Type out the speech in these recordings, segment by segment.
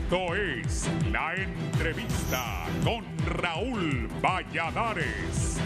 Esto es La Entrevista con Raúl Valladares.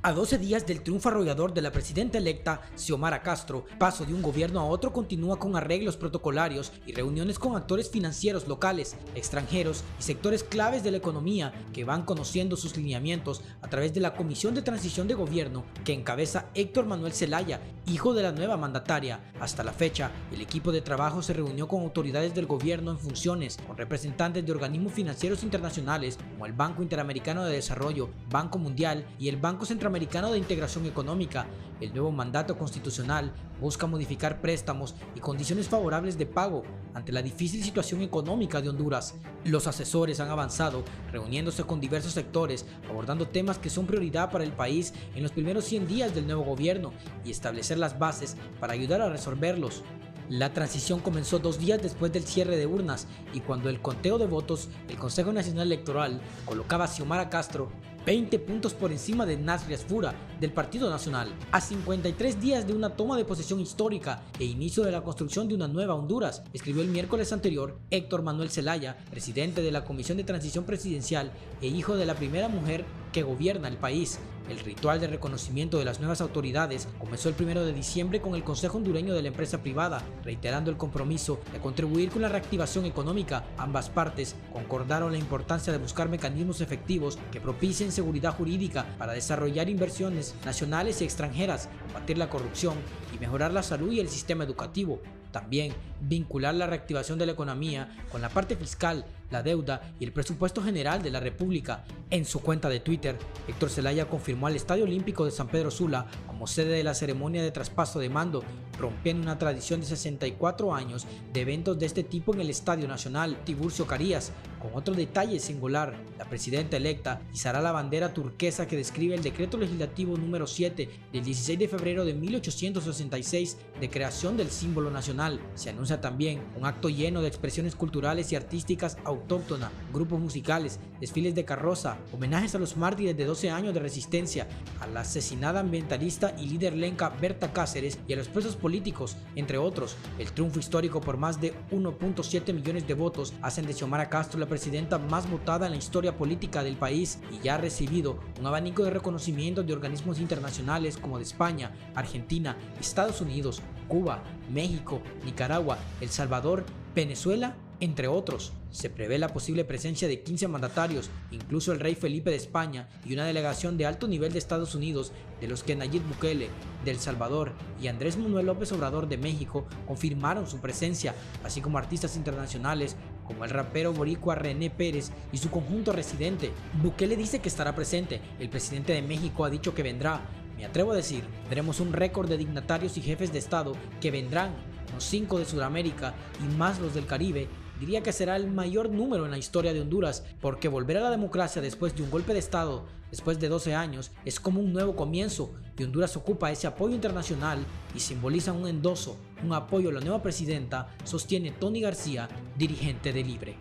A 12 días del triunfo arrollador de la presidenta electa, Xiomara Castro, paso de un gobierno a otro continúa con arreglos protocolarios y reuniones con actores financieros locales, extranjeros y sectores claves de la economía que van conociendo sus lineamientos a través de la Comisión de Transición de Gobierno que encabeza Héctor Manuel Zelaya, hijo de la nueva mandataria. Hasta la fecha, el equipo de trabajo se reunió con autoridades del gobierno en funciones, con representantes de organismos financieros internacionales como el Banco Interamericano de Desarrollo, Banco Mundial y el Banco Centroamericano de Integración Económica. El nuevo mandato constitucional busca modificar préstamos y condiciones favorables de pago ante la difícil situación económica de Honduras. Los asesores han avanzado, reuniéndose con diversos sectores, abordando temas que son prioridad para el país en los primeros 100 días del nuevo gobierno y establecer las bases para ayudar a resolverlos. La transición comenzó 2 días después del cierre de urnas y cuando el conteo de votos, el Consejo Nacional Electoral colocaba a Xiomara Castro 20 puntos por encima de Nasri Asfura del Partido Nacional. A 53 días de una toma de posesión histórica e inicio de la construcción de una nueva Honduras, escribió el miércoles anterior Héctor Manuel Zelaya, presidente de la Comisión de Transición Presidencial e hijo de la primera mujer que gobierna el país. El ritual de reconocimiento de las nuevas autoridades comenzó el 1 de diciembre con el Consejo Hondureño de la Empresa Privada, reiterando el compromiso de contribuir con la reactivación económica. Ambas partes concordaron la importancia de buscar mecanismos efectivos que propicien seguridad jurídica para desarrollar inversiones nacionales y extranjeras, combatir la corrupción y mejorar la salud y el sistema educativo. También vincular la reactivación de la economía con la parte fiscal, la deuda y el presupuesto general de la República. En su cuenta de Twitter, Héctor Zelaya confirmó al Estadio Olímpico de San Pedro Sula como sede de la ceremonia de traspaso de mando, rompiendo una tradición de 64 años de eventos de este tipo en el Estadio Nacional Tiburcio Carías. Con otro detalle singular, la presidenta electa izará la bandera turquesa que describe el decreto legislativo número 7 del 16 de febrero de 1866 de creación del símbolo nacional. Se anuncia también un acto lleno de expresiones culturales y artísticas autóctonas, grupos musicales, desfiles de carroza, homenajes a los mártires de 12 años de resistencia, a la asesinada ambientalista y líder lenca Berta Cáceres y a los presos políticos, entre otros. El triunfo histórico por más de 1.7 millones de votos hacen de Xiomara Castro la presidenta más votada en la historia política del país y ya ha recibido un abanico de reconocimientos de organismos internacionales como de España, Argentina, Estados Unidos, Cuba, México, Nicaragua, El Salvador, Venezuela, entre otros. Se prevé la posible presencia de 15 mandatarios, incluso el rey Felipe de España y una delegación de alto nivel de Estados Unidos, de los que Nayib Bukele de El Salvador y Andrés Manuel López Obrador de México confirmaron su presencia, así como artistas internacionales como el rapero boricua René Pérez y su conjunto residente. Bukele dice que estará presente, el presidente de México ha dicho que vendrá. Me atrevo a decir, veremos un récord de dignatarios y jefes de Estado que vendrán, unos 5 de Sudamérica y más los del Caribe. Diría que será el mayor número en la historia de Honduras, porque volver a la democracia después de un golpe de Estado, después de 12 años, es como un nuevo comienzo, y Honduras ocupa ese apoyo internacional y simboliza un endoso, un apoyo a la nueva presidenta, sostiene Tony García, dirigente de Libre.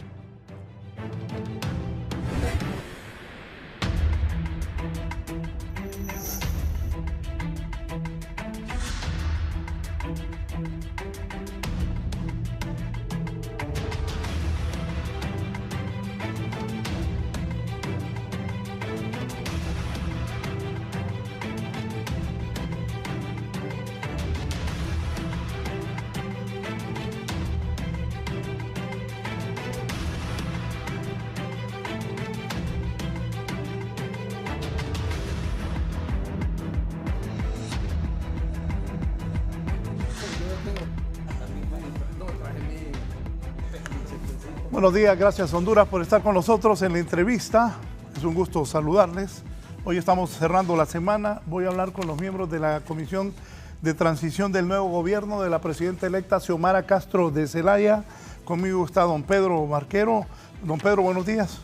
Buenos días, gracias Honduras por estar con nosotros en la entrevista. Es un gusto saludarles. Hoy estamos cerrando la semana. Voy a hablar con los miembros de la Comisión de Transición del nuevo gobierno de la presidenta electa Xiomara Castro de Zelaya. Conmigo está don Pedro Marquero. Don Pedro, buenos días.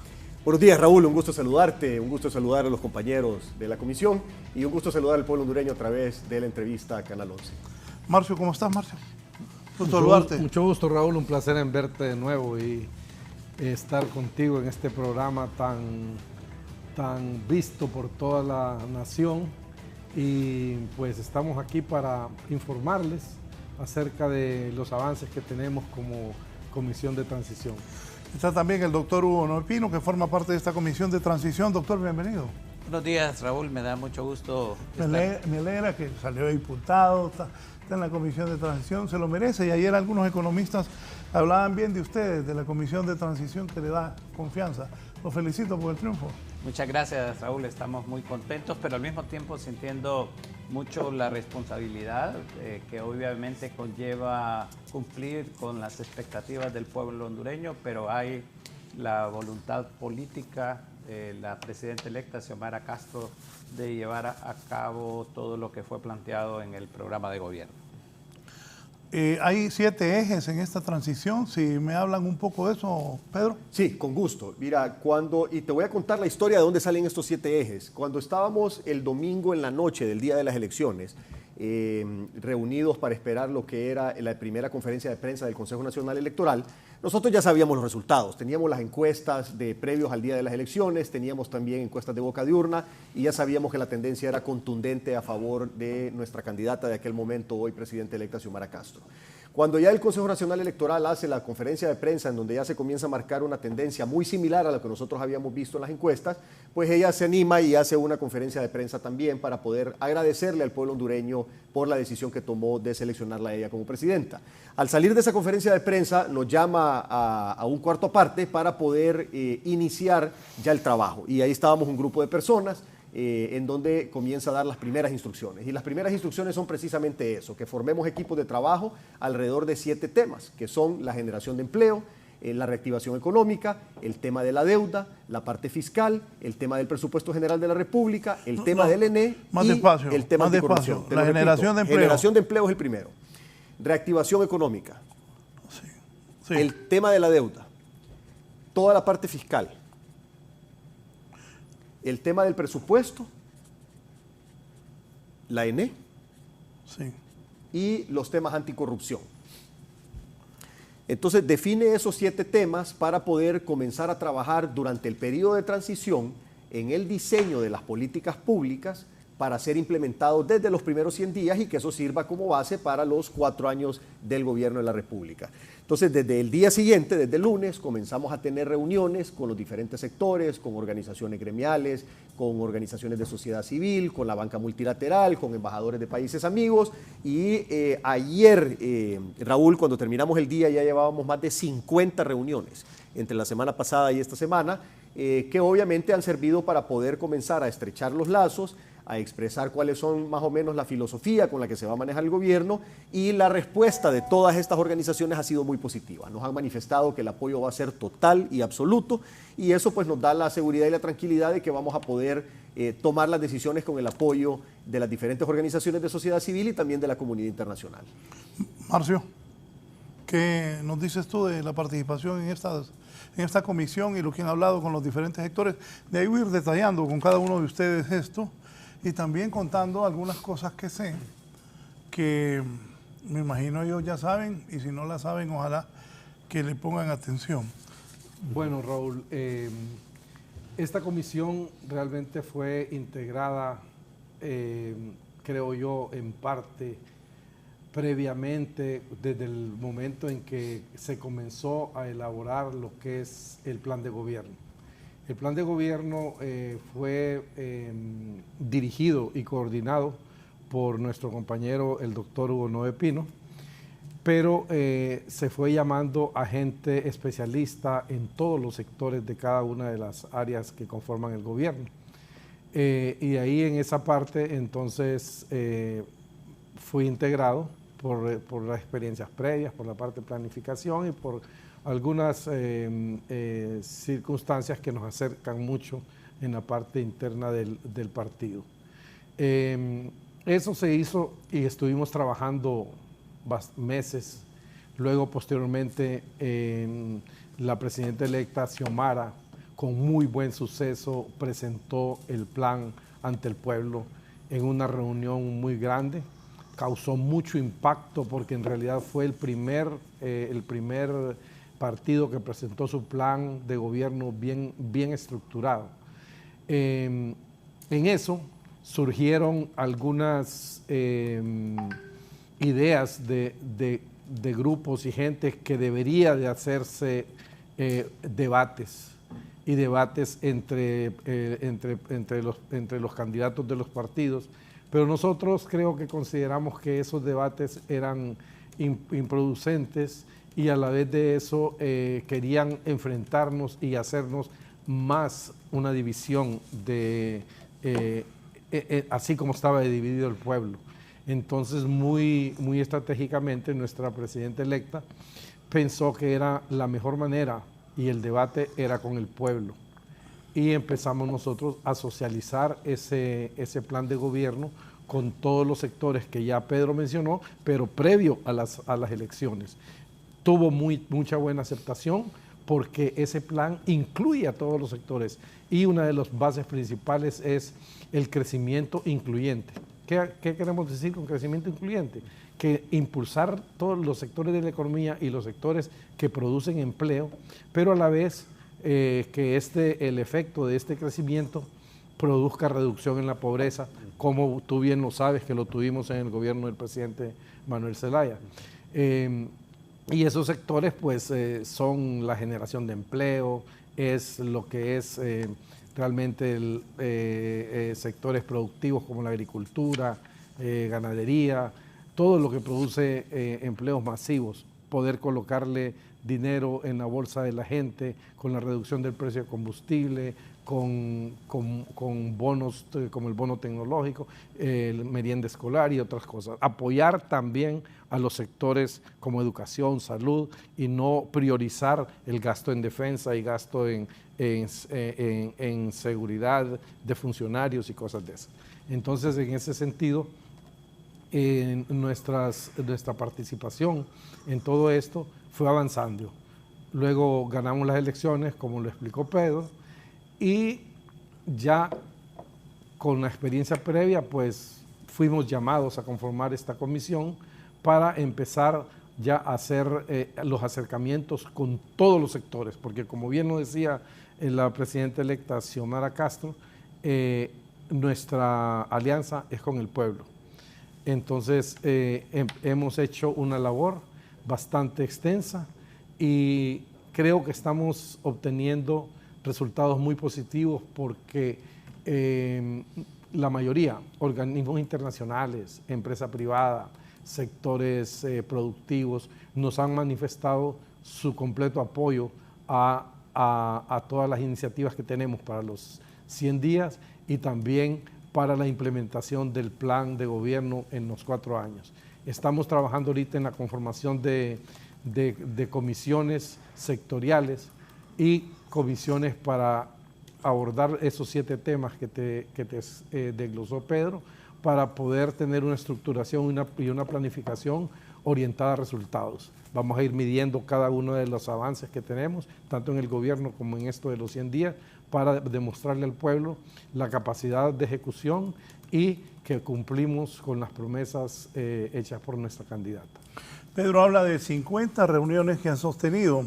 Buenos días, Raúl, un gusto saludarte, un gusto saludar a los compañeros de la comisión y un gusto saludar al pueblo hondureño a través de la entrevista a Canal 11. Marcio, ¿cómo estás, Marcio? Gusto saludarte. Mucho gusto, Raúl, un placer en verte de nuevo y estar contigo en este programa tan visto por toda la nación. Y pues estamos aquí para informarles acerca de los avances que tenemos como Comisión de Transición. Está también el doctor Hugo Noé Pino, que forma parte de esta Comisión de Transición. Doctor, bienvenido. Buenos días, Raúl, me da mucho gusto Me alegra que salió diputado, está en la Comisión de Transición, se lo merece. Y ayer algunos economistas hablaban bien de ustedes, de la Comisión de Transición, que le da confianza. Los felicito por el triunfo. Muchas gracias, Raúl, estamos muy contentos, pero al mismo tiempo sintiendo mucho la responsabilidad que obviamente conlleva cumplir con las expectativas del pueblo hondureño, pero hay la voluntad política la presidenta electa Xiomara Castro de llevar a cabo todo lo que fue planteado en el programa de gobierno. Hay 7 ejes en esta transición, si me hablan un poco de eso, Pedro. Sí, con gusto. Mira, y te voy a contar la historia de dónde salen estos 7 ejes. Cuando estábamos el domingo en la noche del día de las elecciones, reunidos para esperar lo que era la primera conferencia de prensa del Consejo Nacional Electoral, nosotros ya sabíamos los resultados, teníamos las encuestas previos al día de las elecciones, teníamos también encuestas de boca de urna y ya sabíamos que la tendencia era contundente a favor de nuestra candidata de aquel momento, hoy presidenta electa Xiomara Castro. Cuando ya el Consejo Nacional Electoral hace la conferencia de prensa en donde ya se comienza a marcar una tendencia muy similar a lo que nosotros habíamos visto en las encuestas, pues ella se anima y hace una conferencia de prensa también para poder agradecerle al pueblo hondureño por la decisión que tomó de seleccionarla a ella como presidenta. Al salir de esa conferencia de prensa nos llama a un cuarto aparte para poder iniciar ya el trabajo. Y ahí estábamos un grupo de personas en donde comienza a dar las primeras instrucciones. Y las primeras instrucciones son precisamente eso, que formemos equipos de trabajo alrededor de 7 temas, que son la generación de empleo, la reactivación económica, el tema de la deuda, la parte fiscal, el tema del presupuesto general de la República, el tema del ENE y el tema de corrupción. La generación de empleo. Generación de empleo es el primero. Reactivación económica. Sí. El tema de la deuda. Toda la parte fiscal. El tema del presupuesto, la ENE y los temas anticorrupción. Entonces define esos 7 temas para poder comenzar a trabajar durante el periodo de transición en el diseño de las políticas públicas para ser implementados desde los primeros 100 días y que eso sirva como base para los 4 años del gobierno de la República. Entonces, desde el día siguiente, desde el lunes, comenzamos a tener reuniones con los diferentes sectores, con organizaciones gremiales, con organizaciones de sociedad civil, con la banca multilateral, con embajadores de países amigos. Y ayer, Raúl, cuando terminamos el día, ya llevábamos más de 50 reuniones entre la semana pasada y esta semana, que obviamente han servido para poder comenzar a estrechar los lazos, a expresar cuáles son más o menos la filosofía con la que se va a manejar el gobierno, y la respuesta de todas estas organizaciones ha sido muy positiva. Nos han manifestado que el apoyo va a ser total y absoluto, y eso pues nos da la seguridad y la tranquilidad de que vamos a poder tomar las decisiones con el apoyo de las diferentes organizaciones de sociedad civil y también de la comunidad internacional. Marcio, ¿qué nos dices tú de la participación en esta comisión y lo que han hablado con los diferentes sectores? De ahí voy a ir detallando con cada uno de ustedes esto y también contando algunas cosas que sé, que me imagino ellos ya saben, y si no la saben, ojalá que le pongan atención. Bueno, Raúl, esta comisión realmente fue integrada, creo yo, en parte previamente, desde el momento en que se comenzó a elaborar lo que es el plan de gobierno. El plan de gobierno fue dirigido y coordinado por nuestro compañero, el doctor Hugo Noé Pino, pero se fue llamando a gente especialista en todos los sectores de cada una de las áreas que conforman el gobierno. Y ahí en esa parte entonces fui integrado por las experiencias previas, por la parte de planificación y por algunas circunstancias que nos acercan mucho en la parte interna del partido. Eso se hizo y estuvimos trabajando meses. Luego, posteriormente, la presidenta electa Xiomara, con muy buen suceso, presentó el plan ante el pueblo en una reunión muy grande. Causó mucho impacto porque en realidad fue el primer partido que presentó su plan de gobierno bien estructurado. En eso surgieron algunas ideas de grupos y gente que debería de hacerse debates entre los candidatos de los partidos, pero nosotros creo que consideramos que esos debates eran improducentes y a la vez de eso querían enfrentarnos y hacernos más una división así como estaba dividido el pueblo. Entonces, muy estratégicamente, nuestra presidenta electa pensó que era la mejor manera y el debate era con el pueblo. Y empezamos nosotros a socializar ese plan de gobierno con todos los sectores que ya Pedro mencionó, pero previo a las elecciones. Tuvo mucha buena aceptación porque ese plan incluye a todos los sectores y una de las bases principales es el crecimiento incluyente. ¿Qué queremos decir con crecimiento incluyente? Que impulsar todos los sectores de la economía y los sectores que producen empleo, pero a la vez que el efecto de este crecimiento produzca reducción en la pobreza, como tú bien lo sabes que lo tuvimos en el gobierno del presidente Manuel Zelaya. Y esos sectores pues son la generación de empleo, es lo que es realmente sectores productivos como la agricultura, ganadería, todo lo que produce empleos masivos, poder colocarle dinero en la bolsa de la gente con la reducción del precio de combustible, con bonos como el bono tecnológico, el merienda escolar y otras cosas. Apoyar también a los sectores como educación, salud y no priorizar el gasto en defensa y gasto en seguridad de funcionarios y cosas de esas. Entonces, en ese sentido, nuestra participación en todo esto fue avanzando. Luego ganamos las elecciones, como lo explicó Pedro, y ya con la experiencia previa, pues fuimos llamados a conformar esta comisión para empezar ya a hacer los acercamientos con todos los sectores, porque como bien lo decía la presidenta electa Xiomara Castro, nuestra alianza es con el pueblo. Entonces hemos hecho una labor bastante extensa y creo que estamos obteniendo resultados muy positivos porque la mayoría, organismos internacionales, empresa privada, sectores productivos, nos han manifestado su completo apoyo a todas las iniciativas que tenemos para los 100 días y también para la implementación del plan de gobierno en los 4 años. Estamos trabajando ahorita en la conformación de comisiones sectoriales y comisiones para abordar esos 7 temas que te desglosó Pedro, para poder tener una estructuración y una planificación orientada a resultados. Vamos a ir midiendo cada uno de los avances que tenemos, tanto en el gobierno como en esto de los 100 días, para demostrarle al pueblo la capacidad de ejecución y que cumplimos con las promesas hechas por nuestra candidata. Pedro habla de 50 reuniones que han sostenido.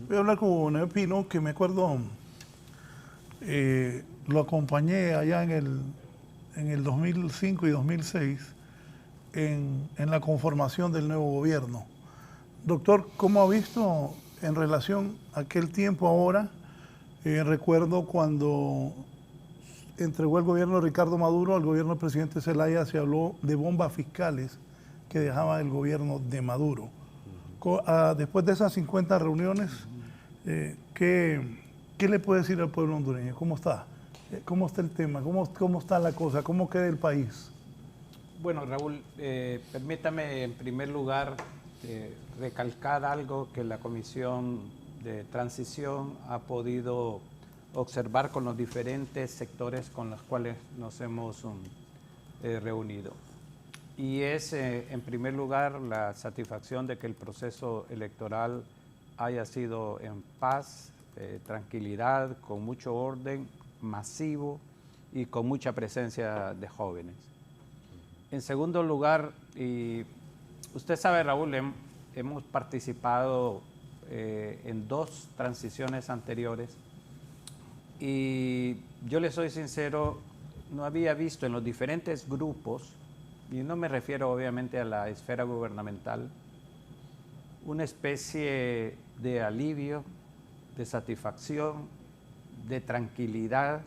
Voy a hablar con Neo Pino, que me acuerdo, lo acompañé allá en el 2005 y 2006 en la conformación del nuevo gobierno. Doctor, ¿cómo ha visto en relación a aquel tiempo ahora? Recuerdo cuando entregó el gobierno de Ricardo Maduro al gobierno del presidente Zelaya, se habló de bombas fiscales que dejaba el gobierno de Maduro. Después de esas 50 reuniones, ¿qué le puede decir al pueblo hondureño? ¿Cómo está? ¿Cómo está el tema? ¿Cómo está la cosa? ¿Cómo queda el país? Bueno, Raúl, permítame en primer lugar recalcar algo que la Comisión de Transición ha podido observar con los diferentes sectores con los cuales nos hemos reunido. Y es, en primer lugar, la satisfacción de que el proceso electoral haya sido en paz, tranquilidad, con mucho orden, masivo y con mucha presencia de jóvenes. En segundo lugar, y usted sabe, Raúl, hemos participado en 2 transiciones anteriores y yo le soy sincero, no había visto en los diferentes grupos y no me refiero obviamente a la esfera gubernamental, una especie de alivio, de satisfacción, de tranquilidad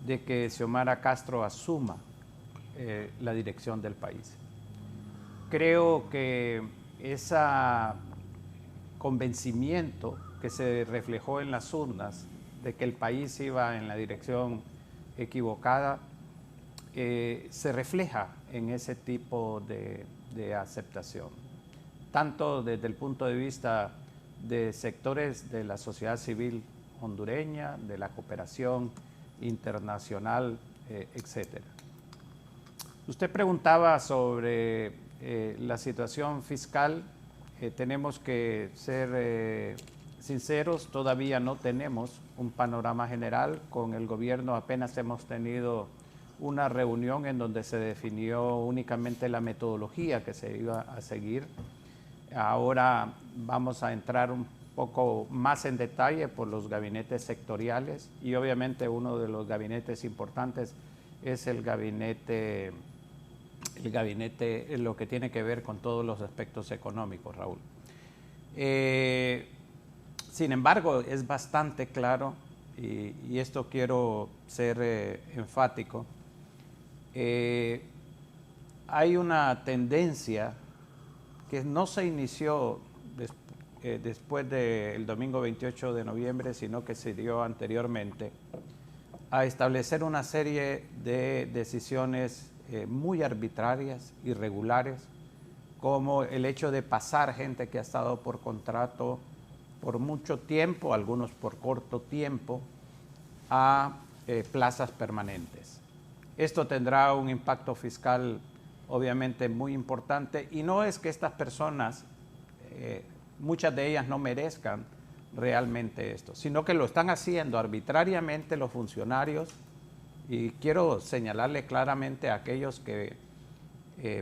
de que Xiomara Castro asuma la dirección del país. Creo que ese convencimiento que se reflejó en las urnas de que el país iba en la dirección equivocada, se refleja en ese tipo de aceptación, tanto desde el punto de vista de sectores de la sociedad civil hondureña, de la cooperación internacional, etcétera. Usted preguntaba sobre la situación fiscal. Tenemos que ser sinceros, todavía no tenemos un panorama general. Con el gobierno apenas hemos tenido una reunión en donde se definió únicamente la metodología que se iba a seguir. Ahora vamos a entrar un poco más en detalle por los gabinetes sectoriales, y obviamente uno de los gabinetes importantes es el gabinete lo que tiene que ver con todos los aspectos económicos, Raúl. Sin embargo, es bastante claro, y esto quiero ser enfático, hay una tendencia que no se inició después del domingo 28 de noviembre, sino que se dio anteriormente, a establecer una serie de decisiones muy arbitrarias, irregulares, como el hecho de pasar gente que ha estado por contrato por mucho tiempo, algunos por corto tiempo, a plazas permanentes. Esto tendrá un impacto fiscal obviamente muy importante, y no es que estas personas, muchas de ellas no merezcan realmente esto, sino que lo están haciendo arbitrariamente los funcionarios, y quiero señalarle claramente a aquellos que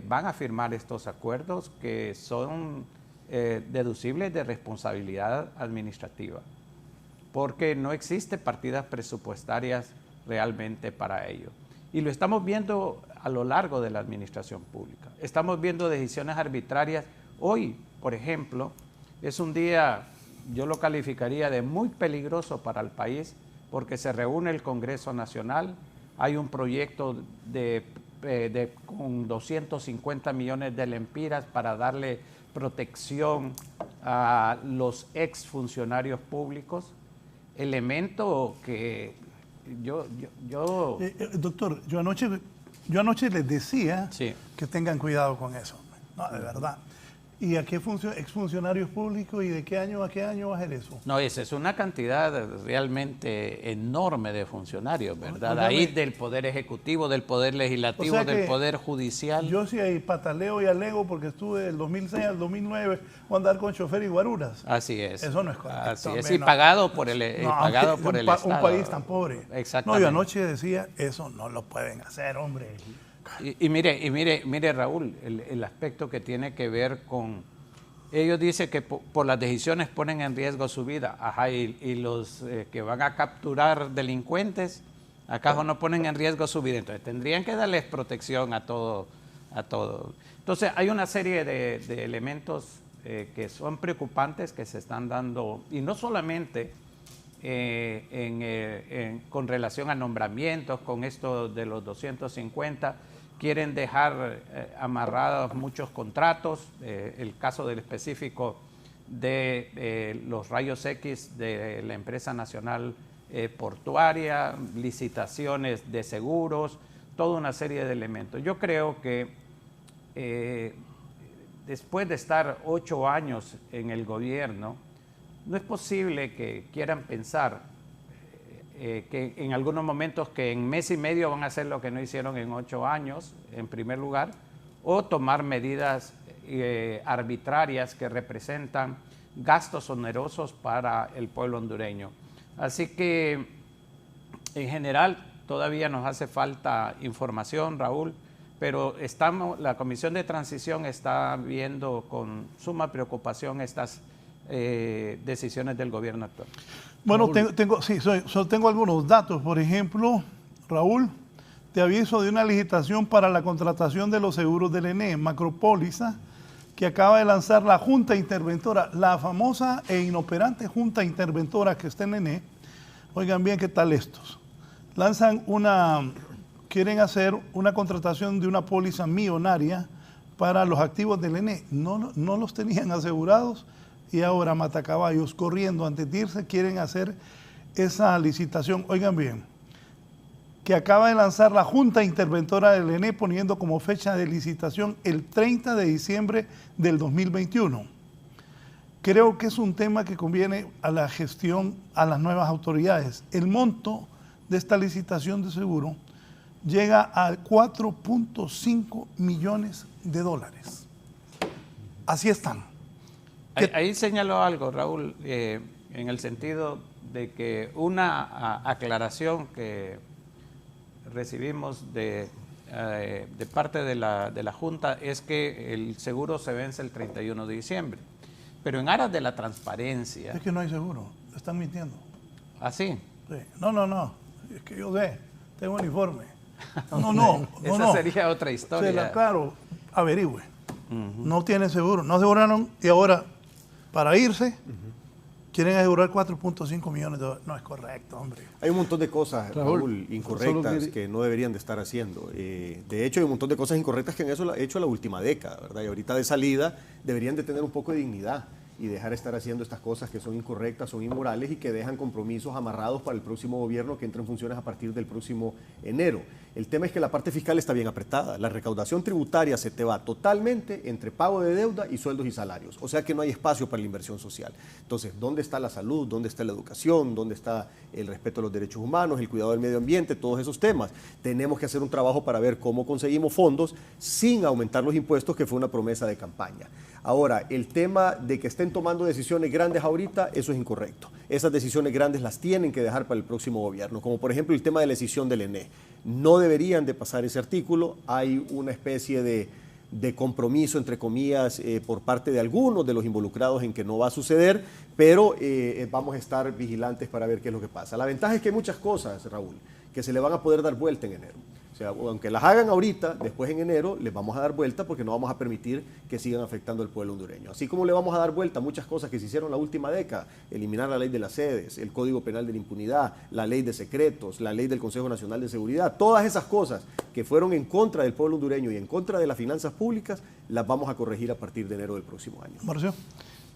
van a firmar estos acuerdos que son deducibles de responsabilidad administrativa, porque no existe partidas presupuestarias realmente para ello. Y lo estamos viendo a lo largo de la administración pública. Estamos viendo decisiones arbitrarias. Hoy, por ejemplo, es un día, yo lo calificaría de muy peligroso para el país, porque se reúne el Congreso Nacional, hay un proyecto con 250 millones de lempiras para darle protección a los exfuncionarios públicos, elemento que doctor, yo anoche les decía sí, que tengan cuidado con eso, no, de verdad. ¿Y a qué exfuncionarios públicos y de qué año a qué año va a ser eso? No, esa es una cantidad realmente enorme de funcionarios, ¿verdad? Óigame, ahí del Poder Ejecutivo, del Poder Legislativo, del Poder Judicial. Yo sí ahí pataleo y alego porque estuve del 2006 al 2009 a andar con chofer y guaruras. Así es. Eso no es correcto. Así es, y pagado por el, pagado por el Estado. Un país tan pobre. Exactamente. No, yo anoche decía, eso no lo pueden hacer, hombre. Y mire Raúl, el aspecto que tiene que ver con, ellos dicen que por las decisiones ponen en riesgo su vida, ajá, y los que van a capturar delincuentes, acaso no ponen en riesgo su vida, entonces tendrían que darles protección a todo. Entonces hay una serie de elementos que son preocupantes que se están dando, y no solamente con relación a nombramientos, con esto de los 250, quieren dejar amarrados muchos contratos, el caso del específico de los rayos X de la empresa nacional portuaria, licitaciones de seguros, toda una serie de elementos. Yo creo que después de estar 8 años en el gobierno, no es posible que quieran pensar que en algunos momentos que en mes y medio van a hacer lo que no hicieron en 8 años, en primer lugar, o tomar medidas arbitrarias que representan gastos onerosos para el pueblo hondureño. Así que, en general, todavía nos hace falta información, Raúl, pero la Comisión de Transición está viendo con suma preocupación estas decisiones del gobierno actual. Bueno, tengo algunos datos. Por ejemplo, Raúl, de aviso de una licitación para la contratación de los seguros del ENE, Macropóliza, que acaba de lanzar la Junta Interventora, la famosa e inoperante Junta Interventora que está en ENE. Oigan bien qué tal estos. Quieren hacer una contratación de una póliza millonaria para los activos del ENE. No los tenían asegurados y ahora matacaballos corriendo antes de irse quieren hacer esa licitación. Oigan bien, que acaba de lanzar la Junta Interventora del ENE poniendo como fecha de licitación el 30 de diciembre del 2021. Creo que es un tema que conviene a la gestión, a las nuevas autoridades. El monto de esta licitación de seguro llega a 4.5 millones de dólares. Así están. Ahí señaló algo, Raúl, en el sentido de que una aclaración que recibimos de parte de la Junta es que el seguro se vence el 31 de diciembre. Pero en aras de la transparencia... Es que no hay seguro, están mintiendo. ¿Ah, sí? Sí. No, es que yo sé, tengo uniforme. Esa sería otra historia. Claro, averigüe. No tienen seguro, no aseguraron y ahora para irse quieren asegurar 4.5 millones de dólares. No es correcto, hombre. Hay un montón de cosas, Raúl, incorrectas que no deberían de estar haciendo. De hecho, hay un montón de cosas incorrectas que han hecho la última década, ¿verdad? Y ahorita de salida deberían de tener un poco de dignidad y dejar de estar haciendo estas cosas que son incorrectas, son inmorales y que dejan compromisos amarrados para el próximo gobierno que entra en funciones a partir del próximo enero. El tema es que la parte fiscal está bien apretada. La recaudación tributaria se te va totalmente entre pago de deuda y sueldos y salarios. O sea que no hay espacio para la inversión social. Entonces, ¿dónde está la salud? ¿Dónde está la educación? ¿Dónde está el respeto a los derechos humanos? ¿El cuidado del medio ambiente? Todos esos temas. Tenemos que hacer un trabajo para ver cómo conseguimos fondos sin aumentar los impuestos, que fue una promesa de campaña. Ahora, el tema de que estén tomando decisiones grandes ahorita, eso es incorrecto. Esas decisiones grandes las tienen que dejar para el próximo gobierno, como por ejemplo el tema de la decisión del ENE. No deberían de pasar ese artículo, hay una especie de compromiso, entre comillas, por parte de algunos de los involucrados en que no va a suceder, pero vamos a estar vigilantes para ver qué es lo que pasa. La ventaja es que hay muchas cosas, Raúl, que se le van a poder dar vuelta en enero. O sea, aunque las hagan ahorita, después en enero les vamos a dar vuelta porque no vamos a permitir que sigan afectando al pueblo hondureño. Así como le vamos a dar vuelta a muchas cosas que se hicieron la última década, eliminar la ley de las sedes, el Código Penal de la Impunidad, la ley de secretos, la ley del Consejo Nacional de Seguridad, todas esas cosas que fueron en contra del pueblo hondureño y en contra de las finanzas públicas, las vamos a corregir a partir de enero del próximo año. Marcio.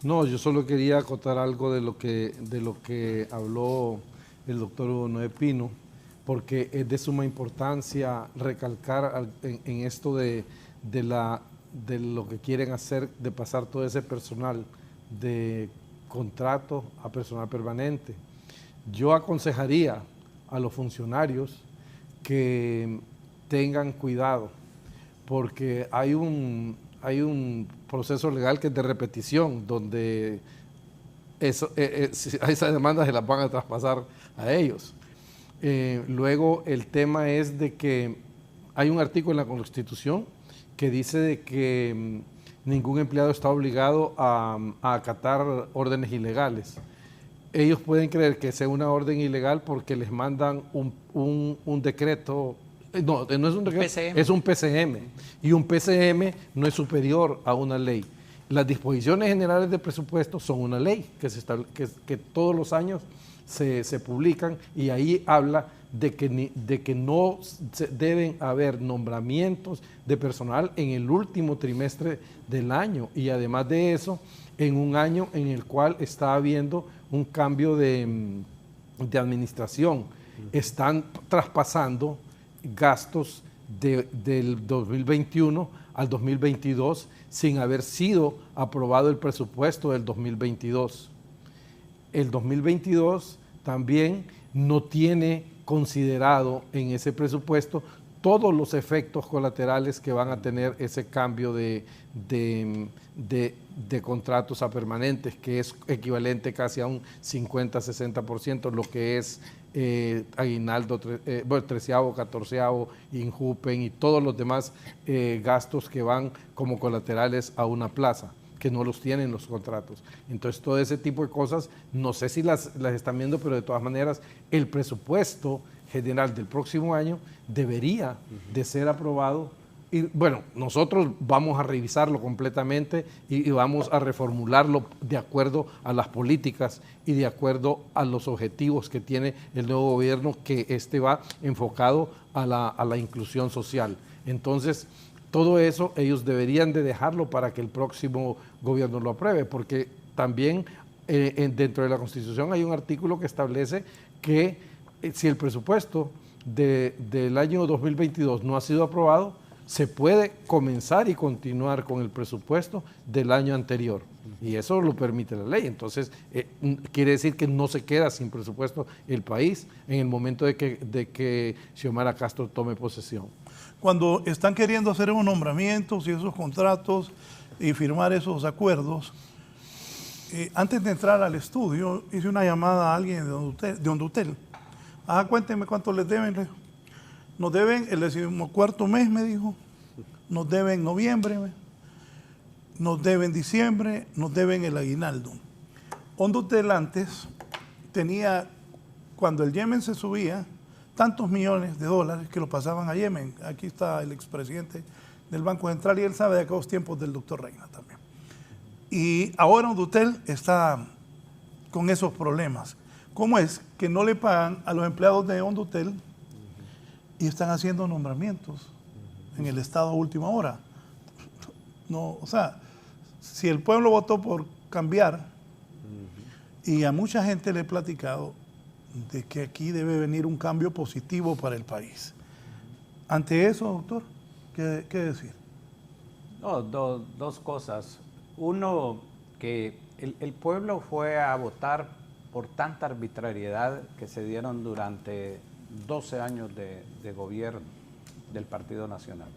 No, yo solo quería acotar algo de lo que habló el doctor Hugo Noé Pino, porque es de suma importancia recalcar en esto de lo que quieren hacer, de pasar todo ese personal de contrato a personal permanente. Yo aconsejaría a los funcionarios que tengan cuidado, porque hay un proceso legal que es de repetición, donde esas demandas se las van a traspasar a ellos. Luego el tema es de que hay un artículo en la Constitución que dice de que ningún empleado está obligado a acatar órdenes ilegales. Ellos pueden creer que sea una orden ilegal porque les mandan un decreto, no es un decreto, PCM. Es un PCM, y un PCM no es superior a una ley. Las disposiciones generales de presupuesto son una ley que todos los años se publican, y ahí habla de que no deben haber nombramientos de personal en el último trimestre del año, y además de eso, en un año en el cual está habiendo un cambio de administración. Están traspasando gastos del 2021 al 2022 sin haber sido aprobado el presupuesto del 2022. El 2022 también no tiene considerado en ese presupuesto todos los efectos colaterales que van a tener ese cambio de contratos a permanentes, que es equivalente casi a un 50-60%, lo que es aguinaldo, treceavo, catorceavo, injupen y todos los demás gastos que van como colaterales a una plaza. que no los tienen los contratos. Entonces, todo ese tipo de cosas, no sé si las están viendo, pero de todas maneras, el presupuesto general del próximo año debería de ser aprobado. Y bueno, nosotros vamos a revisarlo completamente y vamos a reformularlo de acuerdo a las políticas y de acuerdo a los objetivos que tiene el nuevo gobierno, que va enfocado a la inclusión social. Entonces, todo eso ellos deberían de dejarlo para que el próximo gobierno lo apruebe, porque también dentro de la Constitución hay un artículo que establece que si el presupuesto del año 2022 no ha sido aprobado, se puede comenzar y continuar con el presupuesto del año anterior. Y eso lo permite la ley. Entonces, quiere decir que no se queda sin presupuesto el país en el momento de que Xiomara Castro tome posesión. Cuando están queriendo hacer esos nombramientos y esos contratos y firmar esos acuerdos, antes de entrar al estudio, hice una llamada a alguien de Hondutel. Cuéntenme cuánto les deben. Nos deben el 14º mes, me dijo. Nos deben noviembre, nos deben diciembre, nos deben el aguinaldo. Hondutel antes tenía, cuando el Yemen se subía, tantos millones de dólares que lo pasaban a Yemen. Aquí está el expresidente del Banco Central y él sabe de aquellos tiempos del doctor Reina también. Y ahora Hondutel está con esos problemas. ¿Cómo es que no le pagan a los empleados de Hondutel y están haciendo nombramientos en el Estado a última hora? No, o sea, si el pueblo votó por cambiar, y a mucha gente le he platicado de que aquí debe venir un cambio positivo para el país. Ante eso, doctor, ¿qué decir? No, dos cosas. Uno, que el pueblo fue a votar por tanta arbitrariedad que se dieron durante 12 años de gobierno del Partido Nacional.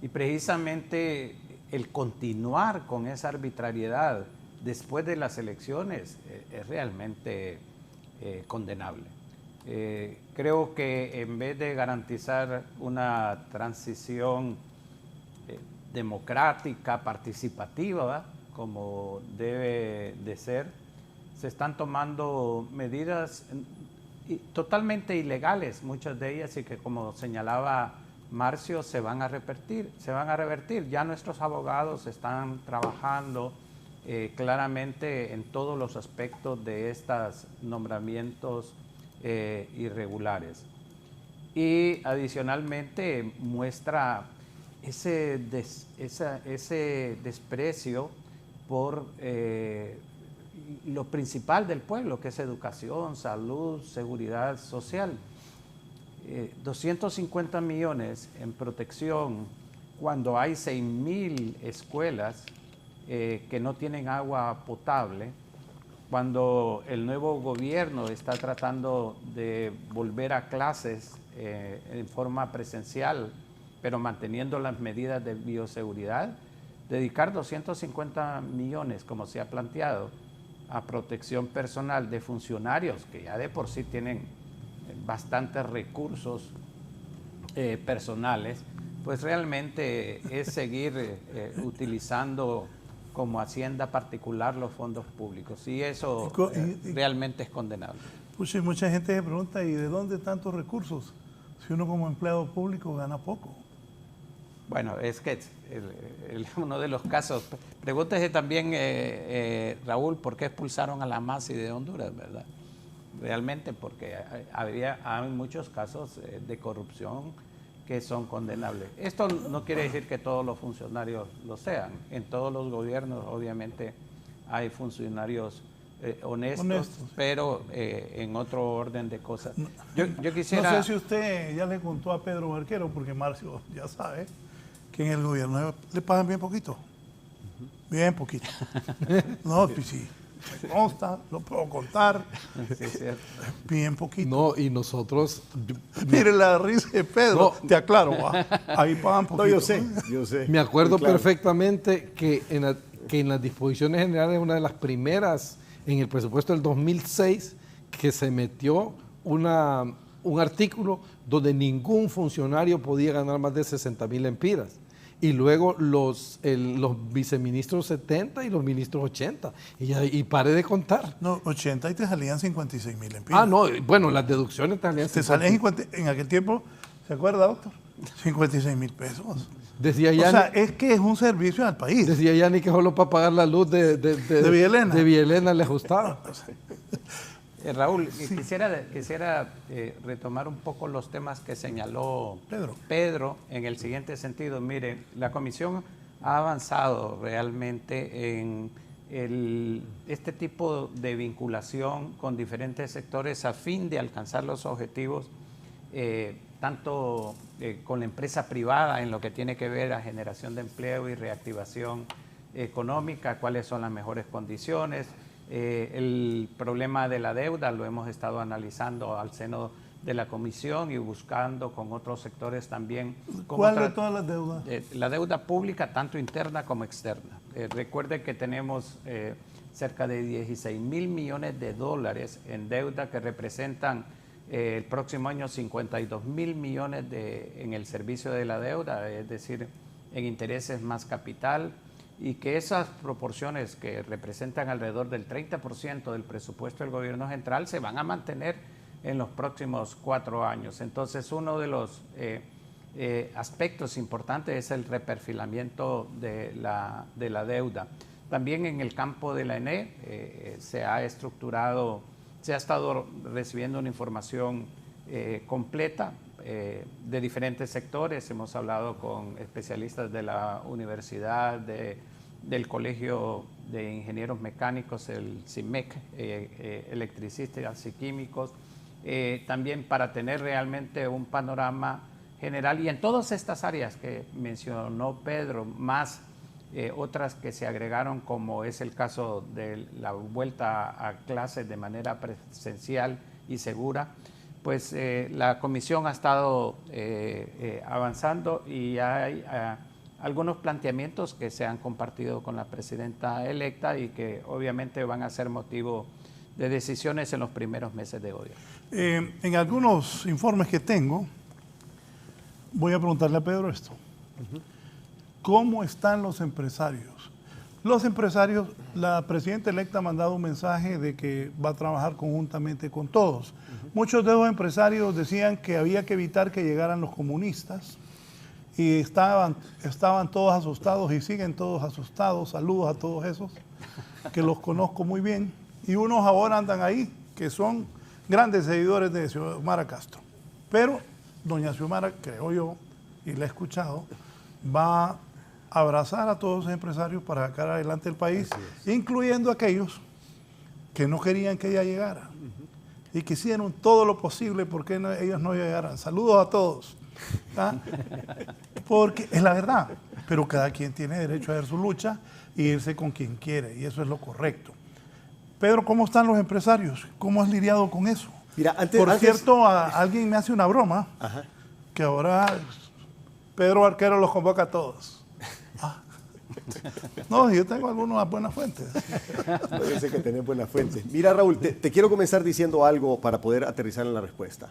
Y precisamente el continuar con esa arbitrariedad después de las elecciones es realmente condenable. Creo que en vez de garantizar una transición democrática, participativa, ¿verdad?, como debe de ser, se están tomando medidas totalmente ilegales, muchas de ellas, y que, como señalaba Marcio, se van a revertir. Ya nuestros abogados están trabajando claramente en todos los aspectos de estos nombramientos irregulares. Y adicionalmente muestra ese desprecio por lo principal del pueblo, que es educación, salud, seguridad social. 250 millones en protección cuando hay 6.000 escuelas que no tienen agua potable, cuando el nuevo gobierno está tratando de volver a clases en forma presencial, pero manteniendo las medidas de bioseguridad. Dedicar 250 millones, como se ha planteado, a protección personal de funcionarios que ya de por sí tienen bastantes recursos personales, pues realmente es seguir utilizando como hacienda particular los fondos públicos, y eso realmente es condenable. Pues mucha gente se pregunta, ¿y de dónde tantos recursos? Si uno como empleado público gana poco. Bueno, es que uno de los casos, pregúntese también, Raúl, ¿por qué expulsaron a la MASI de Honduras, verdad? Realmente porque hay muchos casos de corrupción que son condenables. Esto no quiere decir que todos los funcionarios lo sean. En todos los gobiernos, obviamente, hay funcionarios honestos, pero en otro orden de cosas. Yo quisiera... No sé si usted ya le contó a Pedro Barquero, porque Marcio ya sabe que en el gobierno le pagan bien poquito. Bien poquito. No, pues sí. Me consta, lo puedo contar. Sí, es cierto. Bien poquito. No, y nosotros... Mire la risa de Pedro, no, te aclaro, ahí pagan poquito. No, yo sé. Me acuerdo perfectamente que en las disposiciones generales, una de las primeras, en el presupuesto del 2006, que se metió un artículo donde ningún funcionario podía ganar más de 60,000 lempiras. y luego los viceministros 70 y los ministros 80. Y pare de contar. No, 80 y te salían 56,000 lempiras. Ah, no, bueno, las deducciones te salían Te salían en aquel tiempo, ¿se acuerda, doctor? 56,000 pesos. Decía O ya, sea, es que es un servicio al país. decía Yanni que solo para pagar la luz de Villalena. De Villalena le ajustaba. Raúl, quisiera retomar un poco los temas que señaló Pedro en el siguiente sentido. Mire, la comisión ha avanzado realmente en este tipo de vinculación con diferentes sectores a fin de alcanzar los objetivos, tanto con la empresa privada en lo que tiene que ver a generación de empleo y reactivación económica, cuáles son las mejores condiciones. El problema de la deuda lo hemos estado analizando al seno de la comisión y buscando con otros sectores también. ¿Cuál de todas las deudas? La deuda pública, tanto interna como externa. Recuerde que tenemos cerca de 16,000 millones de dólares en deuda que representan el próximo año 52,000 millones en el servicio de la deuda, es decir, en intereses más capital, y que esas proporciones que representan alrededor del 30% del presupuesto del gobierno central se van a mantener en los próximos 4 años. Entonces, uno de los aspectos importantes es el reperfilamiento de la deuda. También en el campo de la ENE se ha estado recibiendo una información completa de diferentes sectores. Hemos hablado con especialistas de la universidad, del Colegio de Ingenieros Mecánicos, el CIMEC, electricistas y químicos, también para tener realmente un panorama general. Y en todas estas áreas que mencionó Pedro, más otras que se agregaron, como es el caso de la vuelta a clases de manera presencial y segura, pues la comisión ha estado avanzando y hay algunos planteamientos que se han compartido con la presidenta electa y que obviamente van a ser motivo de decisiones en los primeros meses de gobierno. En algunos informes que tengo, voy a preguntarle a Pedro esto. ¿Cómo están los empresarios? Los empresarios, la presidenta electa ha mandado un mensaje de que va a trabajar conjuntamente con todos. Muchos de los empresarios decían que había que evitar que llegaran los comunistas y estaban todos asustados y siguen todos asustados. Saludos a todos esos, que los conozco muy bien. Y unos ahora andan ahí, que son grandes seguidores de Xiomara Castro. Pero doña Xiomara, creo yo, y la he escuchado, va a abrazar a todos los empresarios para sacar adelante el país, incluyendo aquellos que no querían que ella llegara y que hicieron todo lo posible porque ellos no llegaran. Saludos a todos. ¿Ah? Porque es la verdad, pero cada quien tiene derecho a hacer su lucha y irse con quien quiere, y eso es lo correcto. Pedro, ¿cómo están los empresarios? ¿Cómo has lidiado con eso? Mira, Por cierto, alguien me hace una broma, que ahora Pedro Arquero los convoca a todos. No, yo tengo algunas buenas fuentes. Yo sé que tenés buenas fuentes. Mira, Raúl, te quiero comenzar diciendo algo para poder aterrizar en la respuesta.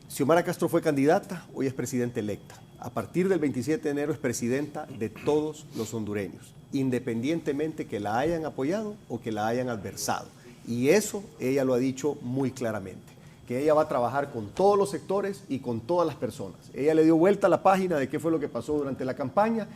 Xiomara Castro fue candidata, hoy es presidenta electa. A partir del 27 de enero es presidenta de todos los hondureños, independientemente que la hayan apoyado o que la hayan adversado. Y eso ella lo ha dicho muy claramente, que ella va a trabajar con todos los sectores y con todas las personas. Ella le dio vuelta a la página de qué fue lo que pasó durante la campaña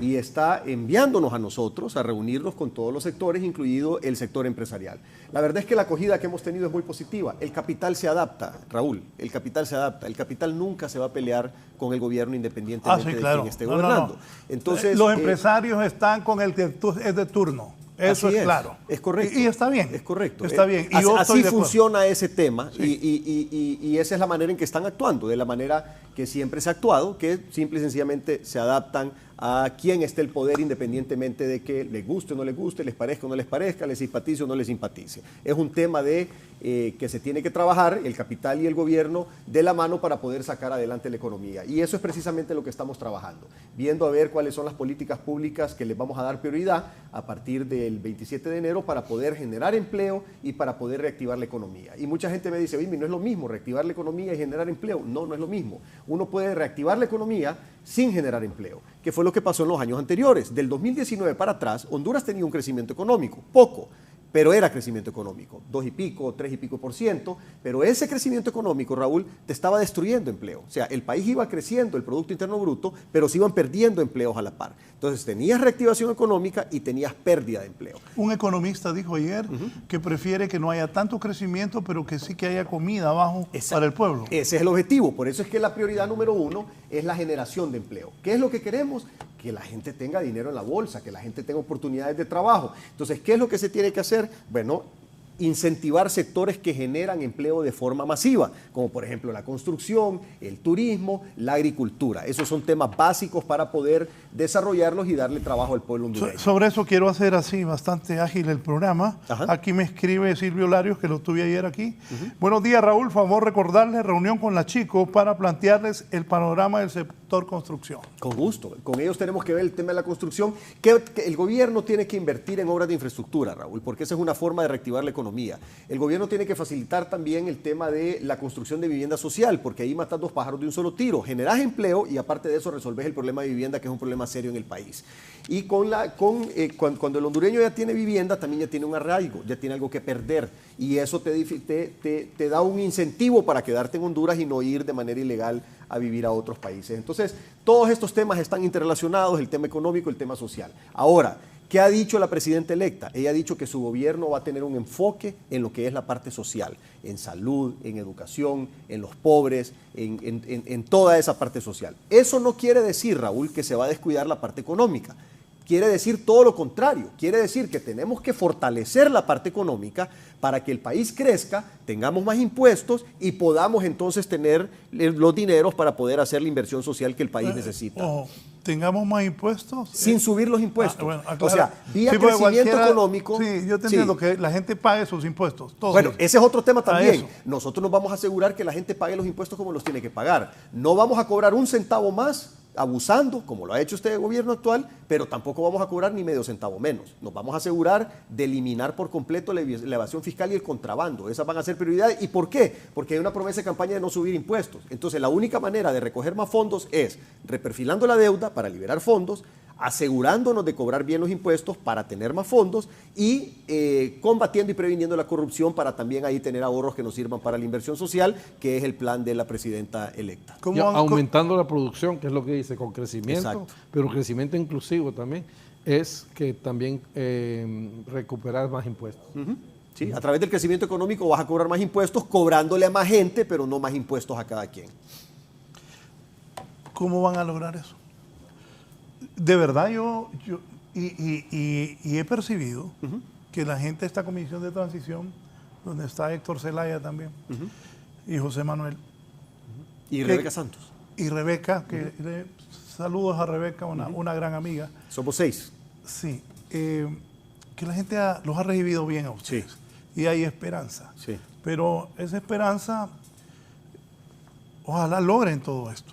y está enviándonos a nosotros a reunirnos con todos los sectores, incluido el sector empresarial. La verdad es que la acogida que hemos tenido es muy positiva. El capital se adapta, Raúl, el capital se adapta. El capital nunca se va a pelear con el gobierno independientemente de quien esté gobernando. Entonces, los empresarios están con el que es de turno. Eso es claro. Es correcto. Y está bien. Es correcto. Está bien. Y así funciona ese tema y esa es la manera en que están actuando, de la manera que siempre se ha actuado, que simple y sencillamente se adaptan a quien esté el poder independientemente de que les guste o no les guste, les parezca o no les parezca, les simpatice o no les simpatice. Es un tema de que se tiene que trabajar el capital y el gobierno de la mano para poder sacar adelante la economía. Y eso es precisamente lo que estamos trabajando, viendo a ver cuáles son las políticas públicas que les vamos a dar prioridad a partir del 27 de enero para poder generar empleo y para poder reactivar la economía. Y mucha gente me dice, oye, no es lo mismo reactivar la economía y generar empleo. No, no es lo mismo. Uno puede reactivar la economía sin generar empleo, que fue lo que pasó en los años anteriores. Del 2019 para atrás, Honduras tenía un crecimiento económico, poco, pero era crecimiento económico, 2 y pico, 3 y pico %, pero ese crecimiento económico, Raúl, te estaba destruyendo empleo. O sea, el país iba creciendo, el Producto Interno Bruto, pero se iban perdiendo empleos a la par. Entonces tenías reactivación económica y tenías pérdida de empleo. Un economista dijo ayer que prefiere que no haya tanto crecimiento, pero que sí que haya comida abajo para el pueblo. Ese es el objetivo, por eso es que la prioridad número 1 es la generación de empleo. ¿Qué es lo que queremos? Que la gente tenga dinero en la bolsa, que la gente tenga oportunidades de trabajo. Entonces, ¿qué es lo que se tiene que hacer? Bueno, incentivar sectores que generan empleo de forma masiva, como por ejemplo la construcción, el turismo, la agricultura. Esos son temas básicos para poder desarrollarlos y darle trabajo al pueblo hondureño. Sobre eso quiero hacer así bastante ágil el programa. Ajá. Aquí me escribe Silvio Larios, que lo tuve ayer aquí. Buenos días, Raúl. Favor recordarles reunión con la Chico para plantearles el panorama del sector construcción. Con gusto. Con ellos tenemos que ver el tema de la construcción, que el gobierno tiene que invertir en obras de infraestructura, Raúl, porque esa es una forma de reactivar la economía. El gobierno tiene que facilitar también el tema de la construcción de vivienda social, porque ahí matas 2 pájaros de un solo tiro. Generas empleo y aparte de eso resolves el problema de vivienda, que es un problema serio en el país. Y cuando el hondureño ya tiene vivienda, también ya tiene un arraigo, ya tiene algo que perder. Y eso te da un incentivo para quedarte en Honduras y no ir de manera ilegal a vivir a otros países. Entonces, todos estos temas están interrelacionados, el tema económico, el tema social. Ahora, ¿qué ha dicho la presidenta electa? Ella ha dicho que su gobierno va a tener un enfoque en lo que es la parte social, en salud, en educación, en los pobres, en toda esa parte social. Eso no quiere decir, Raúl, que se va a descuidar la parte económica. Quiere decir todo lo contrario, quiere decir que tenemos que fortalecer la parte económica para que el país crezca, tengamos más impuestos y podamos entonces tener los dineros para poder hacer la inversión social que el país necesita. ¿Tengamos más impuestos? Sin subir los impuestos. Bueno, o sea, vía crecimiento económico. Sí, yo te entiendo que la gente pague sus impuestos. Todos. Bueno, ese es otro tema también. Nosotros nos vamos a asegurar que la gente pague los impuestos como los tiene que pagar. No vamos a cobrar un centavo más abusando, como lo ha hecho este gobierno actual, pero tampoco vamos a cobrar ni medio centavo menos. Nos vamos a asegurar de eliminar por completo la evasión fiscal y el contrabando. Esas van a ser prioridades. ¿Y por qué? Porque hay una promesa de campaña de no subir impuestos. Entonces, la única manera de recoger más fondos es reperfilando la deuda para liberar fondos, asegurándonos de cobrar bien los impuestos para tener más fondos y combatiendo y previniendo la corrupción para también ahí tener ahorros que nos sirvan para la inversión social, que es el plan de la presidenta electa. Aumentando la producción, que es lo que dice, con crecimiento, exacto, pero crecimiento inclusivo también, es que también recuperar más impuestos. Sí, a través del crecimiento económico vas a cobrar más impuestos, cobrándole a más gente, pero no más impuestos a cada quien. ¿Cómo van a lograr eso? De verdad yo he percibido que la gente de esta comisión de transición, donde está Héctor Zelaya también, y José Manuel. Y Rebeca Santos. Y Rebeca, saludos a Rebeca, una gran amiga. Somos 6. Sí, que la gente los ha recibido bien a ustedes. Sí. Y hay esperanza. Sí. Pero esa esperanza, ojalá logren todo esto.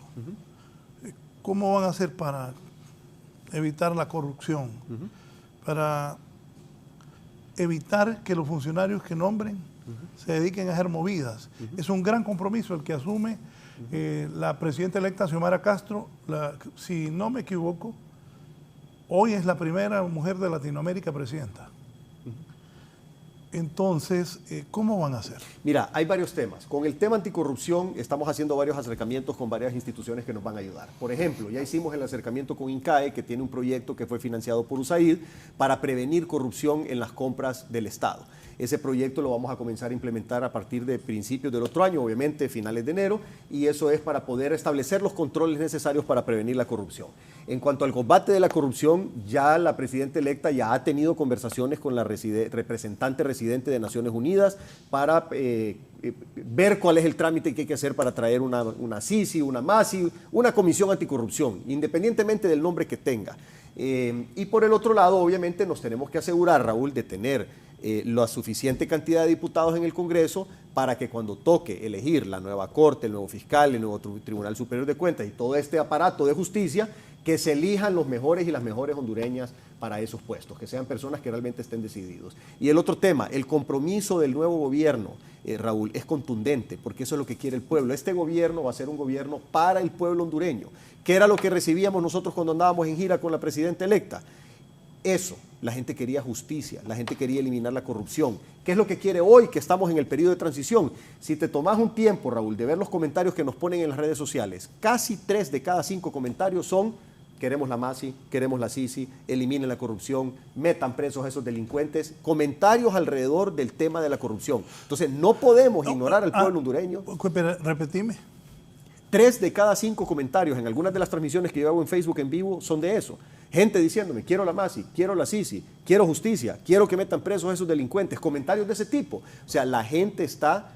¿Cómo van a hacer para evitar la corrupción, para evitar que los funcionarios que nombren se dediquen a hacer movidas? Es un gran compromiso el que asume la presidenta electa Xiomara Castro. Si no me equivoco, hoy es la primera mujer de Latinoamérica presidenta. Entonces, ¿cómo van a hacer? Mira, hay varios temas. Con el tema anticorrupción estamos haciendo varios acercamientos con varias instituciones que nos van a ayudar. Por ejemplo, ya hicimos el acercamiento con INCAE, que tiene un proyecto que fue financiado por USAID para prevenir corrupción en las compras del Estado. Ese proyecto lo vamos a comenzar a implementar a partir de principios del otro año, obviamente finales de enero, y eso es para poder establecer los controles necesarios para prevenir la corrupción. En cuanto al combate de la corrupción, ya la presidenta electa ya ha tenido conversaciones con la representante residente de Naciones Unidas para ver cuál es el trámite que hay que hacer para traer una CICI, una MASI, una comisión anticorrupción, independientemente del nombre que tenga. Y por el otro lado, obviamente, nos tenemos que asegurar, Raúl, de tener la suficiente cantidad de diputados en el Congreso para que cuando toque elegir la nueva Corte, el nuevo fiscal, el nuevo Tribunal Superior de Cuentas y todo este aparato de justicia, que se elijan los mejores y las mejores hondureñas para esos puestos, que sean personas que realmente estén decididos. Y el otro tema, el compromiso del nuevo gobierno, Raúl, es contundente, porque eso es lo que quiere el pueblo. Este gobierno va a ser un gobierno para el pueblo hondureño, que era lo que recibíamos nosotros cuando andábamos en gira con la presidenta electa. Eso, la gente quería justicia, la gente quería eliminar la corrupción. ¿Qué es lo que quiere hoy que estamos en el periodo de transición? Si te tomas un tiempo, Raúl, de ver los comentarios que nos ponen en las redes sociales, casi 3 de cada 5 comentarios son: queremos la MASI, queremos la Sisi, eliminen la corrupción, metan presos a esos delincuentes. Comentarios alrededor del tema de la corrupción. Entonces, no podemos ignorar al pueblo hondureño. Pero repetime. 3 de cada 5 comentarios en algunas de las transmisiones que yo hago en Facebook en vivo son de eso. Gente diciéndome: quiero la MASI, quiero la Sisi, quiero justicia, quiero que metan presos a esos delincuentes. Comentarios de ese tipo. O sea, la gente está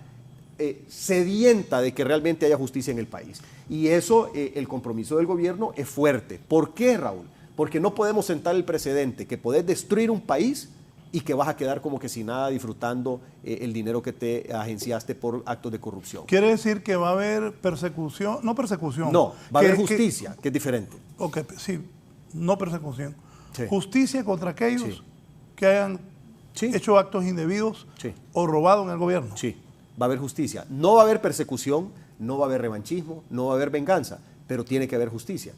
sedienta de que realmente haya justicia en el país. Y eso, el compromiso del gobierno es fuerte. ¿Por qué, Raúl? Porque no podemos sentar el precedente que podés destruir un país y que vas a quedar como que sin nada disfrutando el dinero que te agenciaste por actos de corrupción. ¿Quiere decir que va a haber persecución? No persecución. No, va a haber justicia, que es diferente. Ok, sí, no persecución. Sí. Justicia contra aquellos Sí. que hayan Sí. hecho actos indebidos Sí. o robado en el gobierno. Sí, va a haber justicia. No va a haber persecución, no va a haber revanchismo, no va a haber venganza, pero tiene que haber justicia.